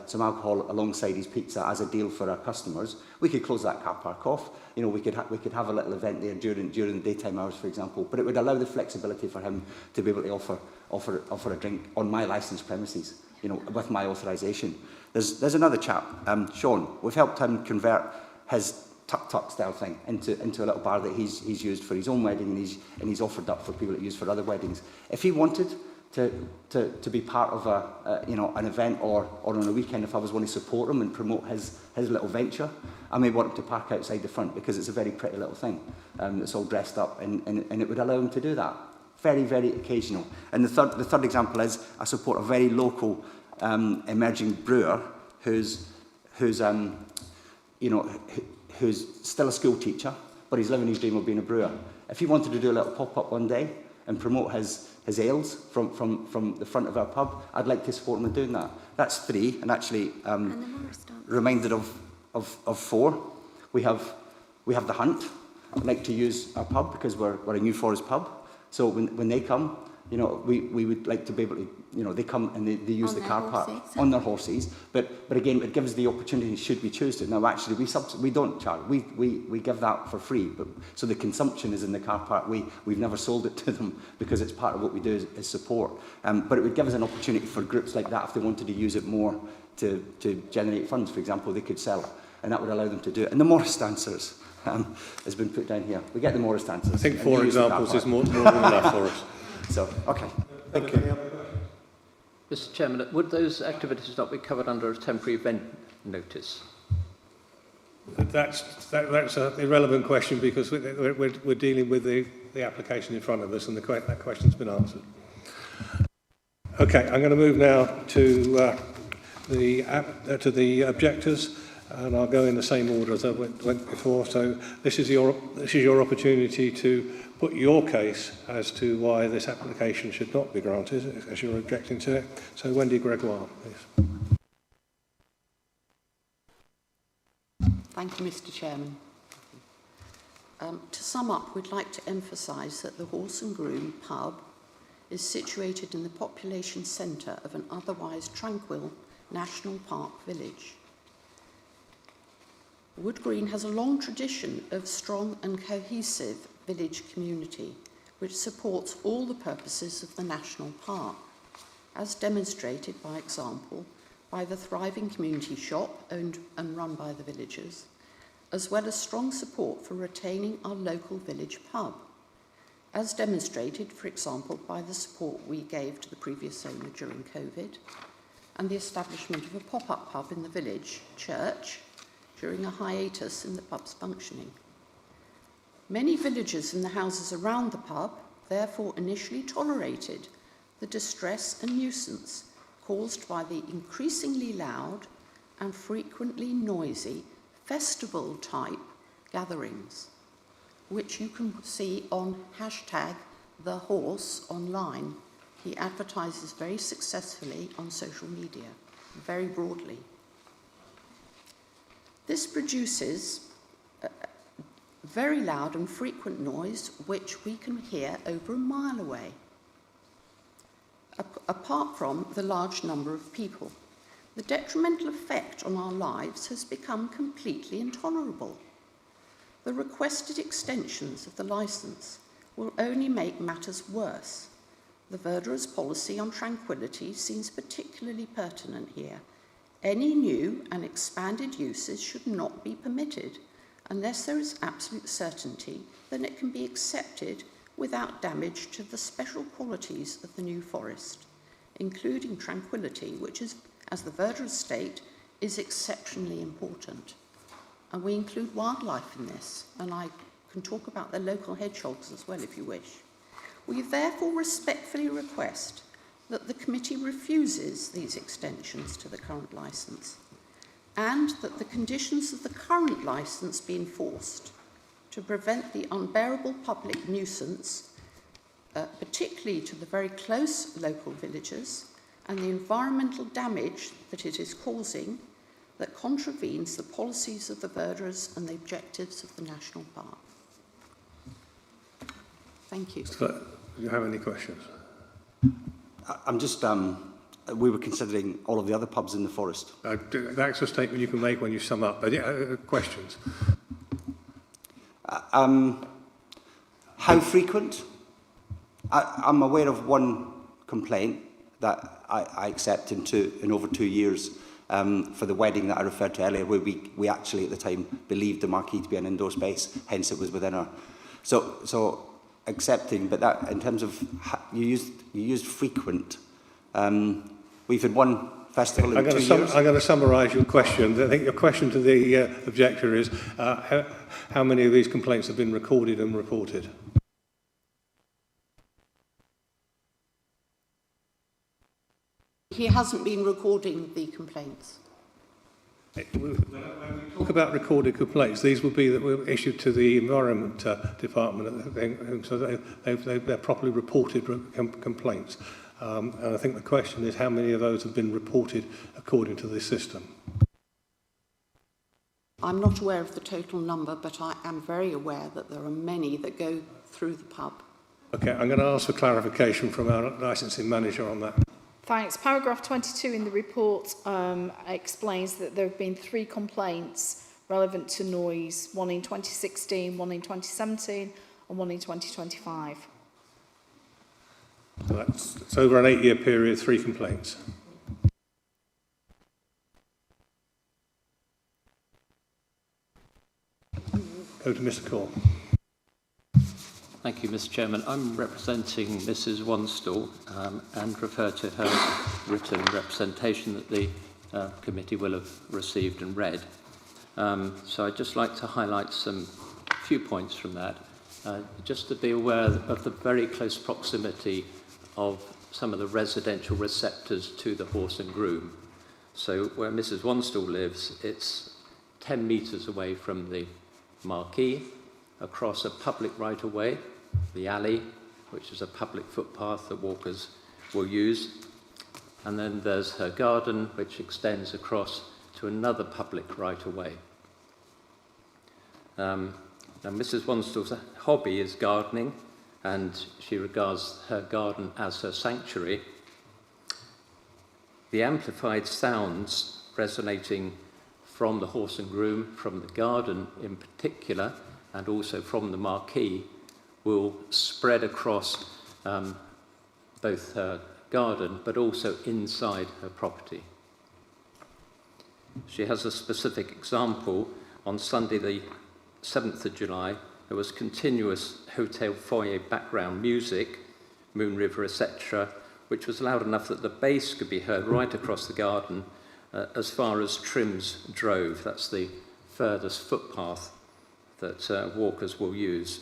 some alcohol alongside his pizza as a deal for our customers, we could close that car park off. We could have a little event there during the daytime hours, for example. But it would allow the flexibility for him to be able to offer a drink on my licensed premises. you know, with my authorisation. There's another chap, Sean. We've helped him convert his tuk-tuk style thing into a little bar that he's used for his own wedding, and he's offered up for people to use for other weddings. If he wanted to be part of an event or on a weekend, if I was wanting to support him and promote his little venture, I may want him to park outside the front, because it's a very pretty little thing that's all dressed up, and it would allow him to do that. Very, very occasional. And the third example is I support a very local emerging brewer who's still a school teacher, but he's living his dream of being a brewer. If he wanted to do a little pop-up one day and promote his ales from the front of our pub, I'd like to support him in doing that. That's 3, and actually reminded of 4. We have the Hunt. I'd like to use our pub because we're a New Forest pub. So when they come, you know, we would like to be able to, you know, they come and they use the car park on their horses. But again, it gives the opportunity, should we choose to. Now, actually, we don't charge. We give that for free. But so the consumption is in the car park. We've never sold it to them because it's part of what we do is support. But it would give us an opportunity for groups like that, if they wanted to use it more to generate funds, for example, they could sell it. And that would allow them to do it. And the Morris dancers has been put down here. We get the Morris dancers. I think 4 examples is more than enough for us. So, okay. Thank you. Mr. Chairman, would those activities not be covered under a temporary event notice? That's an irrelevant question, because we're dealing with the application in front of us, and that question's been answered. Okay, I'm going to move now to the objectors, and I'll go in the same order as I went before. So this is your opportunity to put your case as to why this application should not be granted, as you're objecting to it. So Wendy Gregoire, please. Thank you, Mr. Chairman. To sum up, we'd like to emphasise that the Horse and Groom pub is situated in the population centre of an otherwise tranquil national park village. Wood Green has a long tradition of strong and cohesive village community, which supports all the purposes of the national park, as demonstrated, by example, by the thriving community shop owned and run by the villagers, as well as strong support for retaining our local village pub, as demonstrated, for example, by the support we gave to the previous owner during COVID, and the establishment of a pop-up pub in the village church during a hiatus in the pub's functioning. Many villagers in the houses around the pub therefore initially tolerated the distress and nuisance caused by the increasingly loud and frequently noisy festival-type gatherings, which you can see on #TheHorse online. He advertises very successfully on social media, very broadly. This produces very loud and frequent noise which we can hear over a mile away, apart from the large number of people. The detrimental effect on our lives has become completely intolerable. The requested extensions of the licence will only make matters worse. The Verderers' policy on tranquility seems particularly pertinent here. Any new and expanded uses should not be permitted unless there is absolute certainty that it can be accepted without damage to the special qualities of the New Forest, including tranquility, which is, as the Verderers state, is exceptionally important. And we include wildlife in this, and I can talk about the local hedgehogs as well if you wish. We therefore respectfully request that the committee refuses these extensions to the current licence, and that the conditions of the current licence be enforced to prevent the unbearable public nuisance, particularly to the very close local villages, and the environmental damage that it is causing that contravenes the policies of the Verderers and the objectives of the National Park. Thank you. Do you have any questions? I'm just, we were considering all of the other pubs in the forest. That's a statement you can make when you sum up. Questions? How frequent? I'm aware of one complaint that I accept in over 2 years for the wedding that I referred to earlier, where we actually at the time believed the marquee to be an indoor space, hence it was within our... So accepting, but that in terms of... You used frequent. We've had one festival in 2 years. I'm going to summarise your question. I think your question to the objector is how many of these complaints have been recorded and reported? He hasn't been recording the complaints. When we talk about recorded complaints, these will be that were issued to the Environment Department, so they're properly reported complaints. And I think the question is how many of those have been reported according to this system. I'm not aware of the total number, but I am very aware that there are many that go through the pub. Okay, I'm going to ask for clarification from our licensing manager on that. Thanks. Paragraph 22 in the report explains that there have been 3 complaints relevant to noise, one in 2016, one in 2017 and one in 2025. So it's over an 8-year period, 3 complaints. Go to Mr. Cole. Thank you, Mr. Chairman. I'm representing Mrs. Wanstall and refer to her written representation that the committee will have received and read. So I'd just like to highlight some few points from that. Just to be aware of the very close proximity of some of the residential receptors to the Horse and Groom. So where Mrs. Wanstall lives, it's 10 metres away from the marquee, across a public right-of-way, the alley, which is a public footpath that walkers will use. And then there's her garden, which extends across to another public right-of-way. Now, Mrs. Wanstall's hobby is gardening, and she regards her garden as her sanctuary. The amplified sounds resonating from the Horse and Groom, from the garden in particular, and also from the marquee, will spread across both her garden, but also inside her property. She has a specific example. On Sunday, the 7th of July, there was continuous hotel foyer background music, Moon River, etc., which was loud enough that the bass could be heard right across the garden as far as Trims Drove. That's the furthest footpath that walkers will use.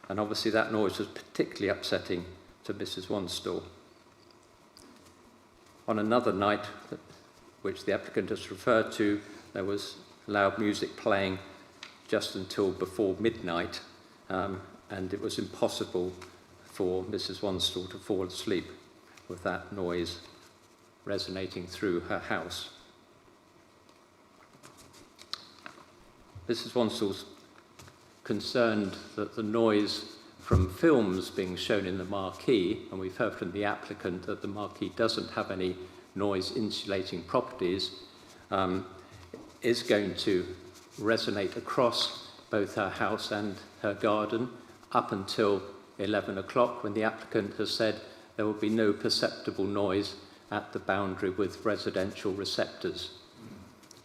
And obviously that noise was particularly upsetting to Mrs. Wanstall. On another night, which the applicant has referred to, there was loud music playing just until before midnight, and it was impossible for Mrs. Wanstall to fall asleep with that noise resonating through her house. Mrs. Wanstall's concerned that the noise from films being shown in the marquee, and we've heard from the applicant that the marquee doesn't have any noise insulating properties, is going to resonate across both her house and her garden up until 11 o'clock, when the applicant has said there will be no perceptible noise at the boundary with residential receptors.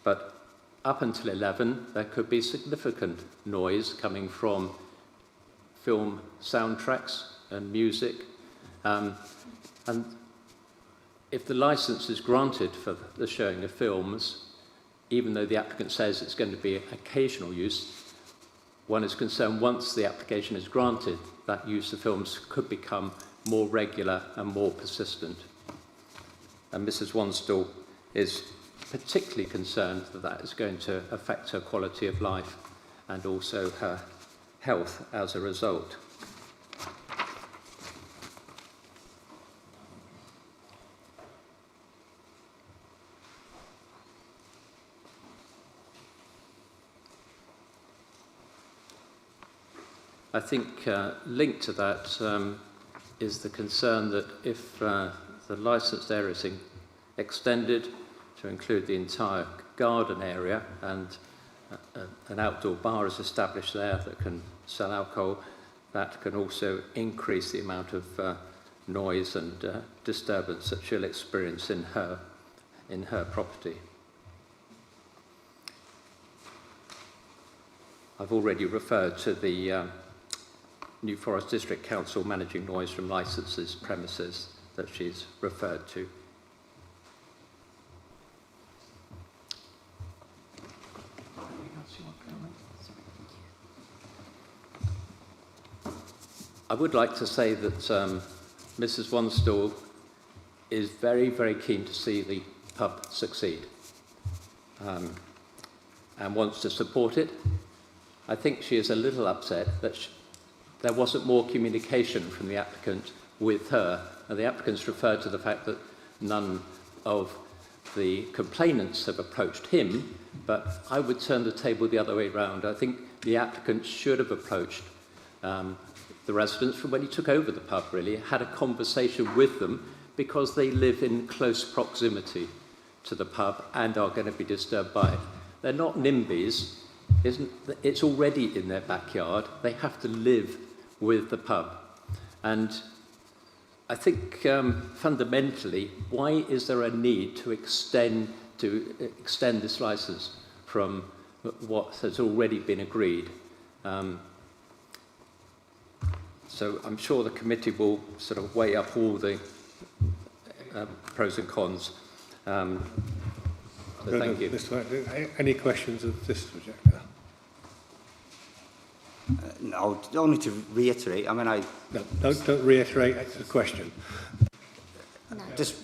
But up until 11, there could be significant noise coming from film soundtracks and music. And if the license is granted for the showing of films, even though the applicant says it's going to be occasional use, one is concerned once the application is granted, that use of films could become more regular and more persistent. And Mrs. Wanstall is particularly concerned that that is going to affect her quality of life and also her health as a result. I think linked to that is the concern that if the licensed area is extended to include the entire garden area and an outdoor bar is established there that can sell alcohol, that can also increase the amount of noise and disturbance that she'll experience in her property. I've already referred to the New Forest District Council managing noise from licences premises that she's referred to. I would like to say that Mrs. Wanstall is very, very keen to see the pub succeed and wants to support it. I think she is a little upset that there wasn't more communication from the applicant with her. And the applicant's referred to the fact that none of the complainants have approached him, but I would turn the table the other way round. I think the applicant should have approached the residents from when he took over the pub, really, had a conversation with them because they live in close proximity to the pub and are going to be disturbed by it. They're not NIMBYs. It's already in their backyard. They have to live with the pub. And I think fundamentally, why is there a need to extend this licence from what has already been agreed? So I'm sure the committee will sort of weigh up all the pros and cons. So thank you. Mr. Any questions of this subject? No, only to reiterate, I mean, No, don't reiterate the question. just...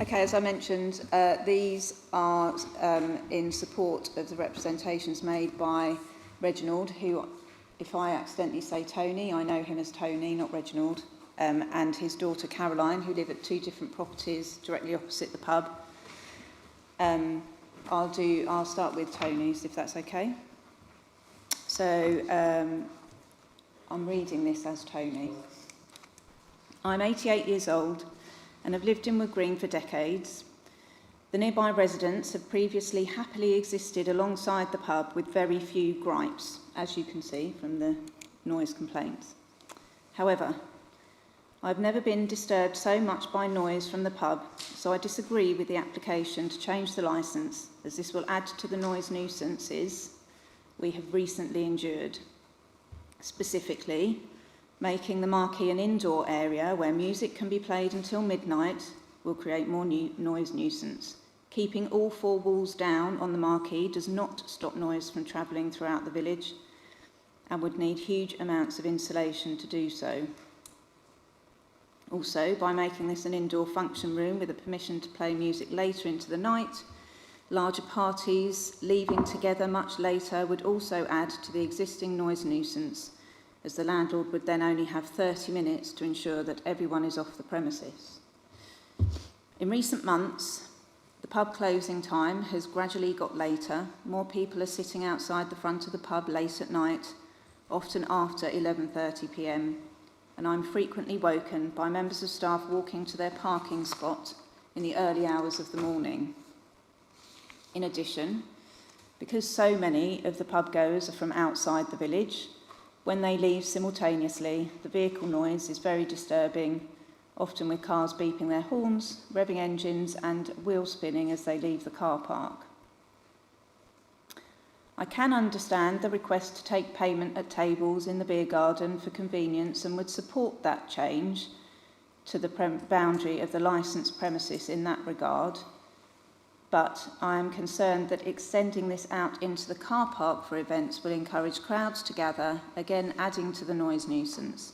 Okay, as I mentioned, these are in support of the representations made by Reginald, who, if I accidentally say Tony, I know him as Tony, not Reginald, and his daughter Caroline, who live at 2 different properties directly opposite the pub. I'll start with Tony's, if that's okay. So I'm reading this as Tony. I'm 88 years old and have lived in Wood Green for decades. The nearby residents have previously happily existed alongside the pub with very few gripes, as you can see from the noise complaints. However, I've never been disturbed so much by noise from the pub, so I disagree with the application to change the licence, as this will add to the noise nuisances we have recently endured. Specifically, making the marquee an indoor area where music can be played until midnight will create more noise nuisance. Keeping all 4 walls down on the marquee does not stop noise from travelling throughout the village and would need huge amounts of insulation to do so. Also, by making this an indoor function room with a permission to play music later into the night, larger parties leaving together much later would also add to the existing noise nuisance, as the landlord would then only have 30 minutes to ensure that everyone is off the premises. In recent months, the pub closing time has gradually got later. More people are sitting outside the front of the pub late at night, often after 11:30 p.m, and I'm frequently woken by members of staff walking to their parking spot in the early hours of the morning. In addition, because so many of the pub goers are from outside the village, when they leave simultaneously, the vehicle noise is very disturbing, often with cars beeping their horns, revving engines and wheel spinning as they leave the car park. I can understand the request to take payment at tables in the beer garden for convenience and would support that change to the boundary of the licensed premises in that regard, but I am concerned that extending this out into the car park for events will encourage crowds to gather, again adding to the noise nuisance.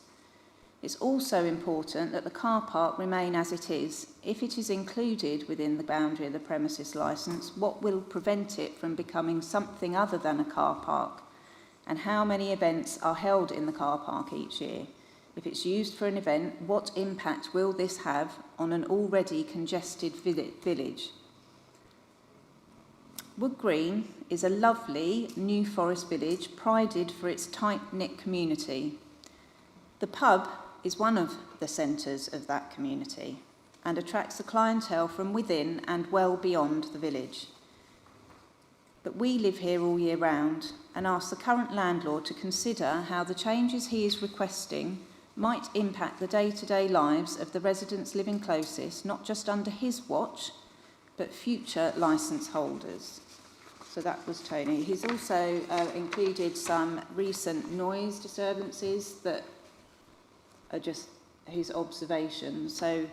It's also important that the car park remain as it is. If it is included within the boundary of the premises licence, what will prevent it from becoming something other than a car park? And how many events are held in the car park each year? If it's used for an event, what impact will this have on an already congested village? Wood Green is a lovely New Forest village prided for its tight-knit community. The pub is one of the centres of that community and attracts a clientele from within and well beyond the village. that we live here all year round and ask the current landlord to consider how the changes he is requesting might impact the day-to-day lives of the residents living closest, not just under his watch, but future licence holders. So that was Tony. He's also included some recent noise disturbances that are just his observations. So,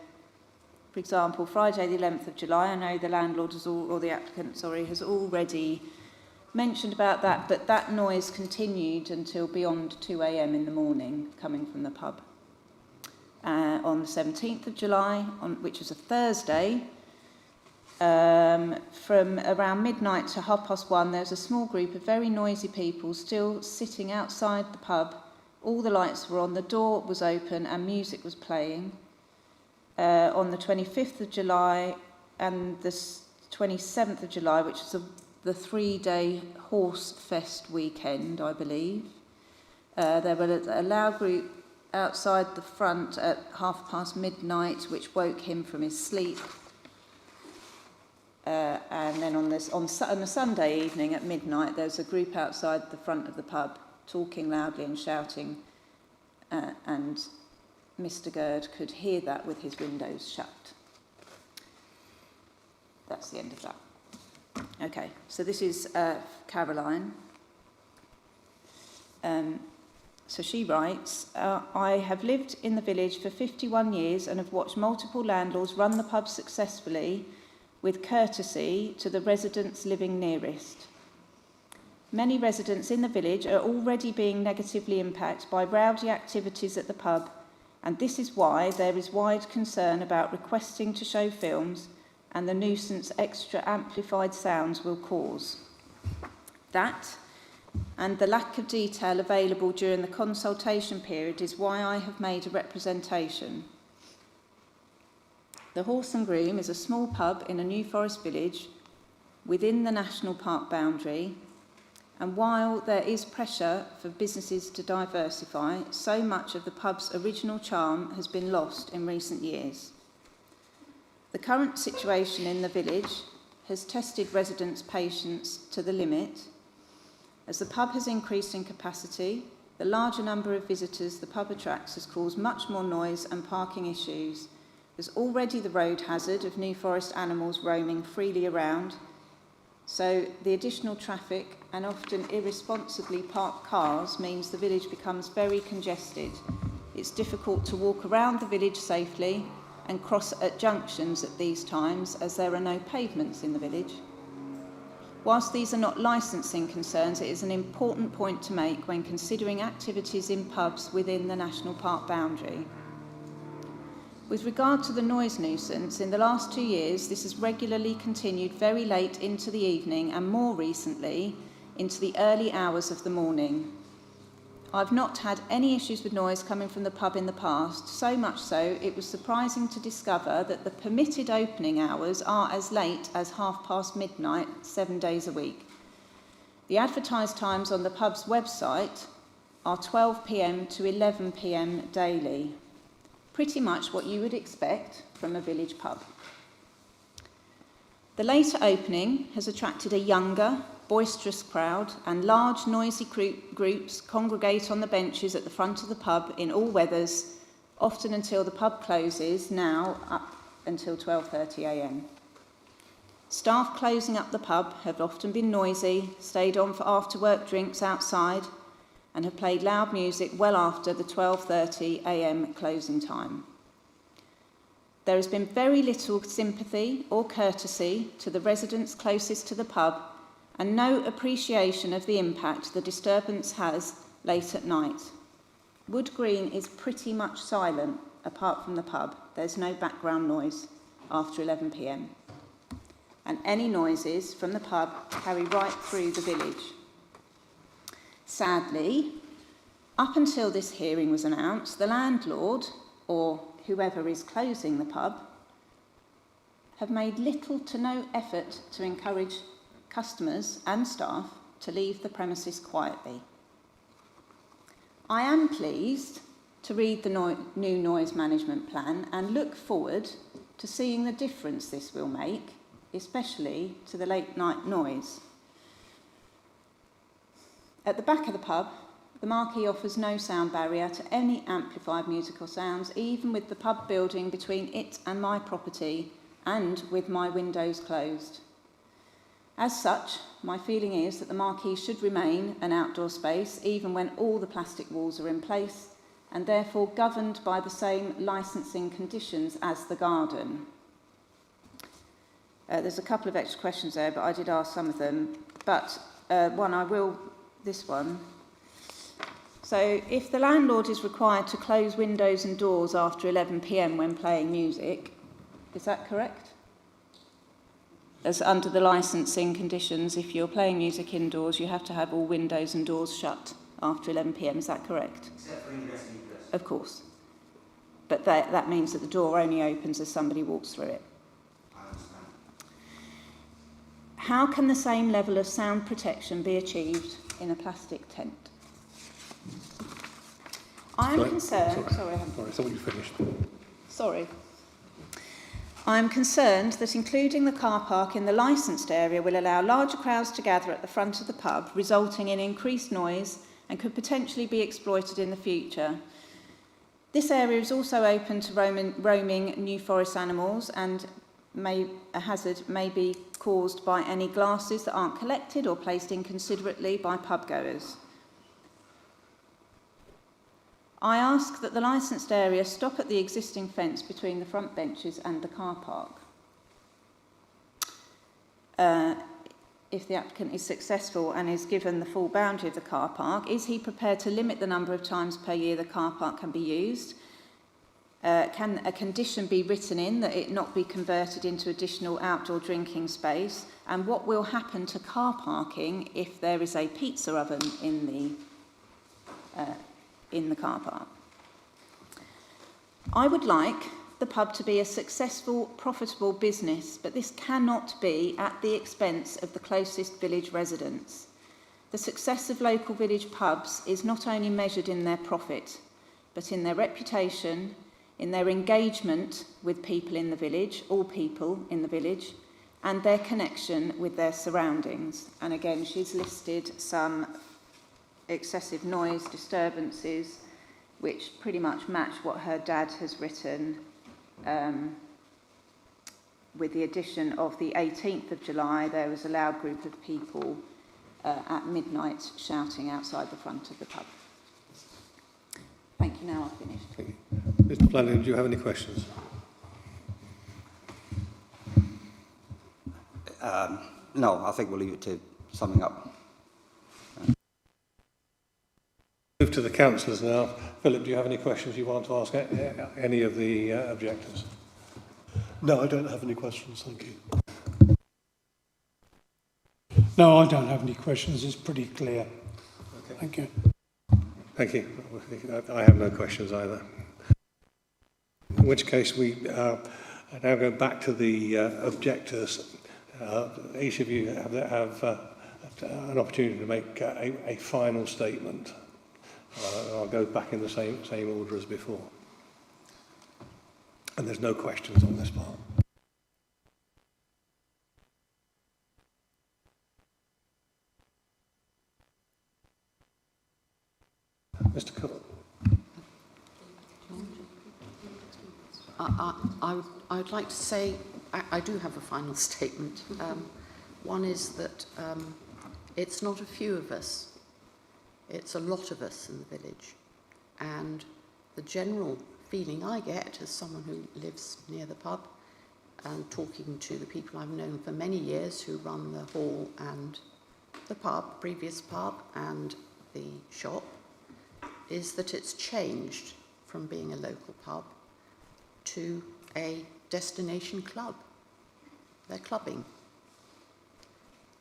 for example, Friday the 11th of July, I know the landlord or the applicant, has already mentioned about that, but that noise continued until beyond 2 a.m. in the morning coming from the pub. On the 17th of July, which was a Thursday, from around midnight to 1:30, there was a small group of very noisy people still sitting outside the pub. All the lights were on, the door was open and music was playing. On the 25th of July and the 27th of July, which is the 3-day Horse Fest weekend, I believe, there was a loud group outside the front at midnight, which woke him from his sleep. And then on a Sunday evening at midnight, there was a group outside the front of the pub talking loudly and shouting, and Mr. Gerd could hear that with his windows shut. That's the end of that. Okay, so this is Caroline. So she writes, I have lived in the village for 51 years and have watched multiple landlords run the pub successfully with courtesy to the residents living nearest. Many residents in the village are already being negatively impacted by rowdy activities at the pub, and this is why there is wide concern about requesting to show films and the nuisance extra amplified sounds will cause. That, and the lack of detail available during the consultation period, is why I have made a representation. The Horse and Groom is a small pub in a New Forest village within the national park boundary, and while there is pressure for businesses to diversify, so much of the pub's original charm has been lost in recent years. The current situation in the village has tested residents' patience to the limit. As the pub has increased in capacity, the larger number of visitors the pub attracts has caused much more noise and parking issues. There's already the road hazard of New Forest animals roaming freely around, so the additional traffic and often irresponsibly parked cars means the village becomes very congested. It's difficult to walk around the village safely and cross at junctions at these times, as there are no pavements in the village. Whilst these are not licensing concerns, it is an important point to make when considering activities in pubs within the national park boundary. With regard to the noise nuisance, in the last 2 years, this has regularly continued very late into the evening and more recently into the early hours of the morning. I've not had any issues with noise coming from the pub in the past, so much so it was surprising to discover that the permitted opening hours are as late as midnight, 7 days a week. The advertised times on the pub's website are 12 p.m. to 11 p.m. daily. Pretty much what you would expect from a village pub. The later opening has attracted a younger, boisterous crowd, and large, noisy groups congregate on the benches at the front of the pub in all weathers, often until the pub closes, now up until 12:30 a.m. Staff closing up the pub have often been noisy, stayed on for after-work drinks outside, and have played loud music well after the 12:30 a.m. closing time. There has been very little sympathy or courtesy to the residents closest to the pub, and no appreciation of the impact the disturbance has late at night. Wood Green is pretty much silent apart from the pub. There's no background noise after 11 p.m. And any noises from the pub carry right through the village. Sadly, up until this hearing was announced, the landlord, or whoever is closing the pub, have made little to no effort to encourage customers and staff to leave the premises quietly. I am pleased to read the new noise management plan and look forward to seeing the difference this will make, especially to the late night noise. At the back of the pub, the marquee offers no sound barrier to any amplified musical sounds, even with the pub building between it and my property, and with my windows closed. As such, my feeling is that the marquee should remain an outdoor space, even when all the plastic walls are in place, and therefore governed by the same licensing conditions as the garden. There's a couple of extra questions there, but I did ask some of them. But this one. So if the landlord is required to close windows and doors after 11 p.m. when playing music, is that correct? As under the licensing conditions, if you're playing music indoors, you have to have all windows and doors shut after 11 p.m. Is that correct? Except for ingress and egress. Of course. But that means that the door only opens as somebody walks through it. I understand. How can the same level of sound protection be achieved in a plastic tent? I'm concerned... Sorry, I thought you finished. Sorry. I'm concerned that including the car park in the licensed area will allow larger crowds to gather at the front of the pub, resulting in increased noise and could potentially be exploited in the future. This area is also open to roaming New Forest animals, and a hazard may be caused by any glasses that aren't collected or placed inconsiderately by pub goers. I ask that the licensed area stop at the existing fence between the front benches and the car park. If the applicant is successful and is given the full boundary of the car park, is he prepared to limit the number of times per year the car park can be used? Can a condition be written in that it not be converted into additional outdoor drinking space? And what will happen to car parking if there is a pizza oven in the car park? I would like the pub to be a successful, profitable business, but this cannot be at the expense of the closest village residents. The success of local village pubs is not only measured in their profit, but in their reputation, in their engagement with people in the village, all people in the village, and their connection with their surroundings. And again, she's listed some excessive noise disturbances which pretty much match what her dad has written, with the addition of the 18th of July. There was a loud group of people at midnight shouting outside the front of the pub. Thank you. Now I've finished. Thank you. Mr. Flanagan, do you have any questions? No, I think we'll leave it to summing up. Move to the councillors now. Philip, do you have any questions you want to ask any of the objectors? No, I don't have any questions, thank you. No, I don't have any questions. It's pretty clear. Okay. Thank you. Thank you. I have no questions either. In which case we now go back to the objectors. Each of you have an opportunity to make a final statement. I'll go back in the same order as before. And there's no questions on this part. Mr. Cook. I would like to say I do have a final statement. One is that it's not a few of us. It's a lot of us in the village, and the general feeling I get as someone who lives near the pub and talking to the people I've known for many years who run the hall and the pub, previous pub and the shop, is that it's changed from being a local pub to a destination club. They're clubbing.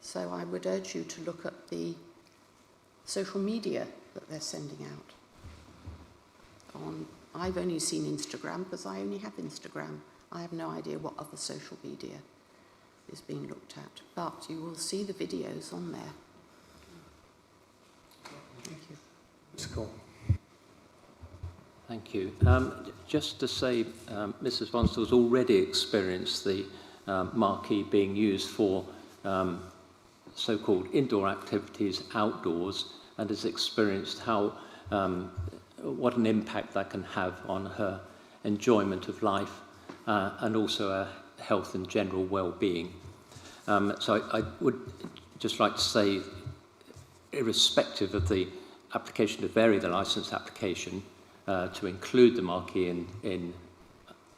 So I would urge you to look at the social media that they're sending out. I've only seen Instagram because I only have Instagram. I have no idea what other social media is being looked at, but you will see the videos on there. Thank you. Mr. Cole. Thank you. Just to say, Mrs. Bonstall's already experienced the marquee being used for so-called indoor activities outdoors, and has experienced how what an impact that can have on her enjoyment of life and also her health and general well-being. So I would just like to say, irrespective of the application to vary the licence application to include the marquee in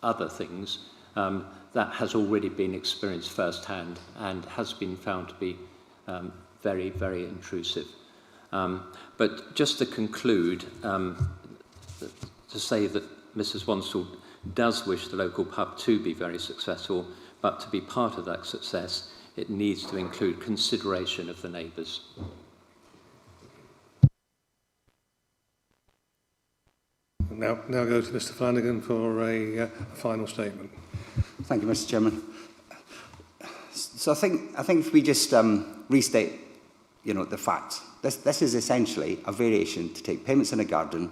other things, that has already been experienced firsthand and has been found to be very, very intrusive. But just to conclude, to say that Mrs. Wanstall does wish the local pub to be very successful, but to be part of that success, it needs to include consideration of the neighbours. Now go to Mr. Flanagan for a final statement. Thank you, Mr. Chairman. So I think if we just restate, the facts. This is essentially a variation to take payments in a garden,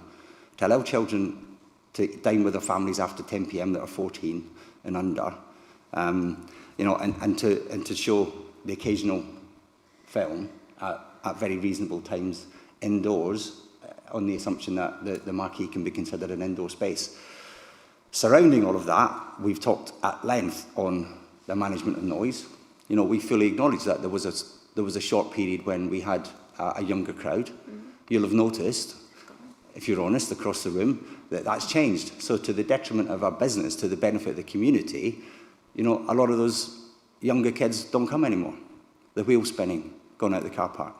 to allow children to dine with their families after 10 p.m. that are 14 and under, and to show the occasional film at very reasonable times indoors, on the assumption that the marquee can be considered an indoor space. Surrounding all of that, we've talked at length on the management of noise. We fully acknowledge that there was a short period when we had a younger crowd. You'll have noticed, if you're honest, across the room, that's changed. So to the detriment of our business, to the benefit of the community, a lot of those younger kids don't come anymore. The wheel spinning, going out the car park.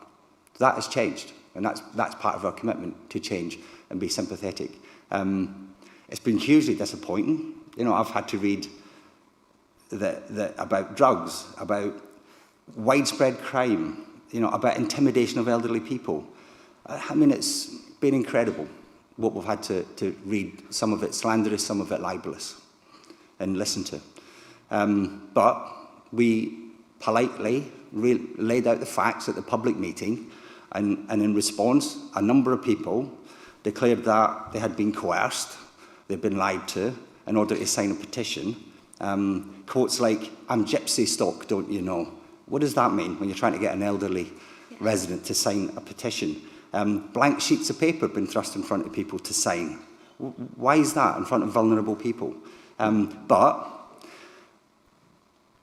That has changed, and that's part of our commitment to change and be sympathetic. It's been hugely disappointing. I've had to read about drugs, about widespread crime, about intimidation of elderly people. I mean, it's been incredible what we've had to read, some of it slanderous, some of it libelous, and listen to. But we politely laid out the facts at the public meeting, and in response, a number of people declared that they had been coerced, they'd been lied to, in order to sign a petition. Quotes like, "I'm gypsy stock, don't you know?" What does that mean when you're trying to get an elderly resident to sign a petition? Blank sheets of paper have been thrust in front of people to sign. Why is that in front of vulnerable people? But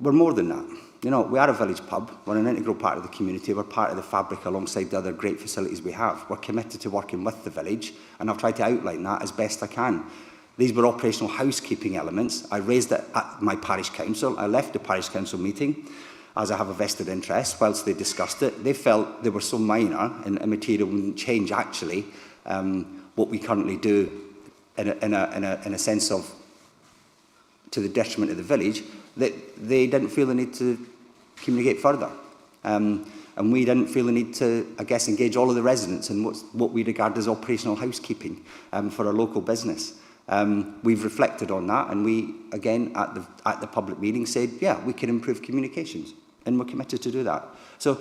we're more than that. We are a village pub. We're an integral part of the community. We're part of the fabric alongside the other great facilities we have. We're committed to working with the village, and I've tried to outline that as best I can. These were operational housekeeping elements. I raised it at my parish council. I left the parish council meeting, as I have a vested interest, whilst they discussed it. They felt they were so minor and immaterial wouldn't change, actually, what we currently do in a sense of to the detriment of the village, that they didn't feel the need to communicate further. And we didn't feel the need to, I guess, engage all of the residents in what we regard as operational housekeeping for a local business. We've reflected on that, and we, again, at the public meeting said, yeah, we can improve communications, and we're committed to do that. So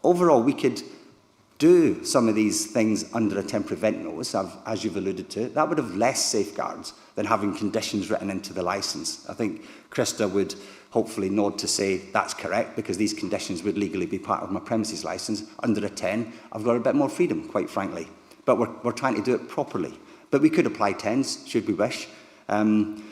overall, we could do some of these things under a temporary vent notice, as you've alluded to. That would have less safeguards than having conditions written into the licence. I think Krista would hopefully nod to say that's correct, because these conditions would legally be part of my premises licence. Under a 10, I've got a bit more freedom, quite frankly. But we're trying to do it properly. But we could apply 10s, should we wish. And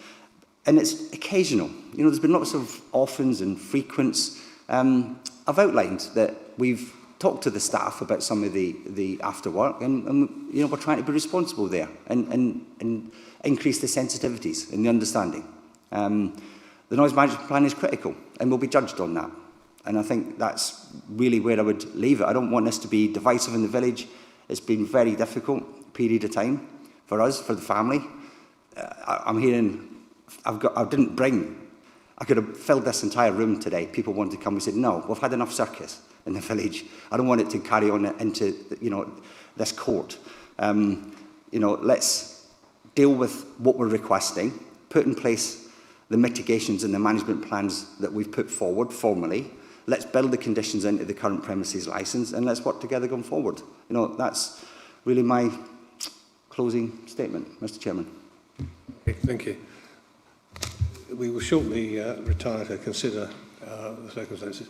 it's occasional. There's been lots of offens and frequents. I've outlined that we've talked to the staff about some of the after work, and we're trying to be responsible there and increase the sensitivities and the understanding. The noise management plan is critical, and we'll be judged on that. And I think that's really where I would leave it. I don't want this to be divisive in the village. It's been a very difficult period of time for us, for the family. I'm hearing, I could have filled this entire room today. People wanted to come. We said, no, we've had enough circus in the village. I don't want it to carry on into, this court. Let's deal with what we're requesting, put in place the mitigations and the management plans that we've put forward formally. Let's build the conditions into the current premises licence, and let's work together going forward. That's really my closing statement, Mr. Chairman. Okay, thank you. We will shortly retire to consider the circumstances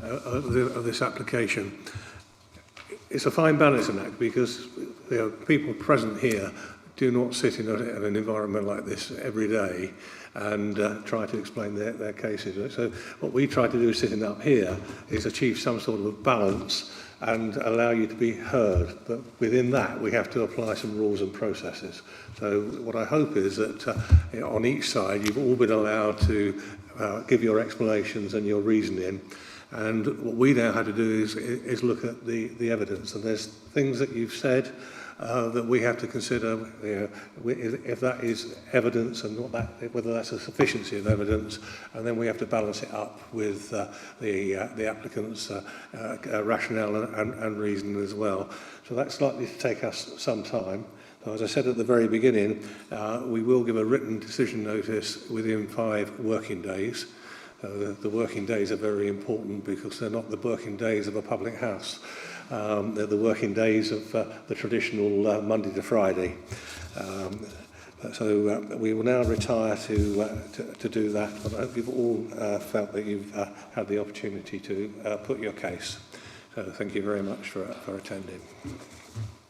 of this application. it's a fine balancing act because people present here do not sit in an environment like this every day and try to explain their cases. So what we try to do sitting up here is achieve some sort of balance and allow you to be heard. But within that, we have to apply some rules and processes. So what I hope is that on each side, you've all been allowed to give your explanations and your reasoning. And what we now have to do is look at the evidence. And there's things that you've said that we have to consider, if that is evidence and whether that's a sufficiency of evidence, and then we have to balance it up with the applicant's rationale and reasoning as well. So that's likely to take us some time. So as I said at the very beginning, we will give a written decision notice within 5 working days. The working days are very important because they're not the working days of a public house. They're the working days of the traditional Monday to Friday. So we will now retire to do that. But I hope you've all felt that you've had the opportunity to put your case. So thank you very much for attending.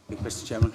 Thank you, Mr. Chairman.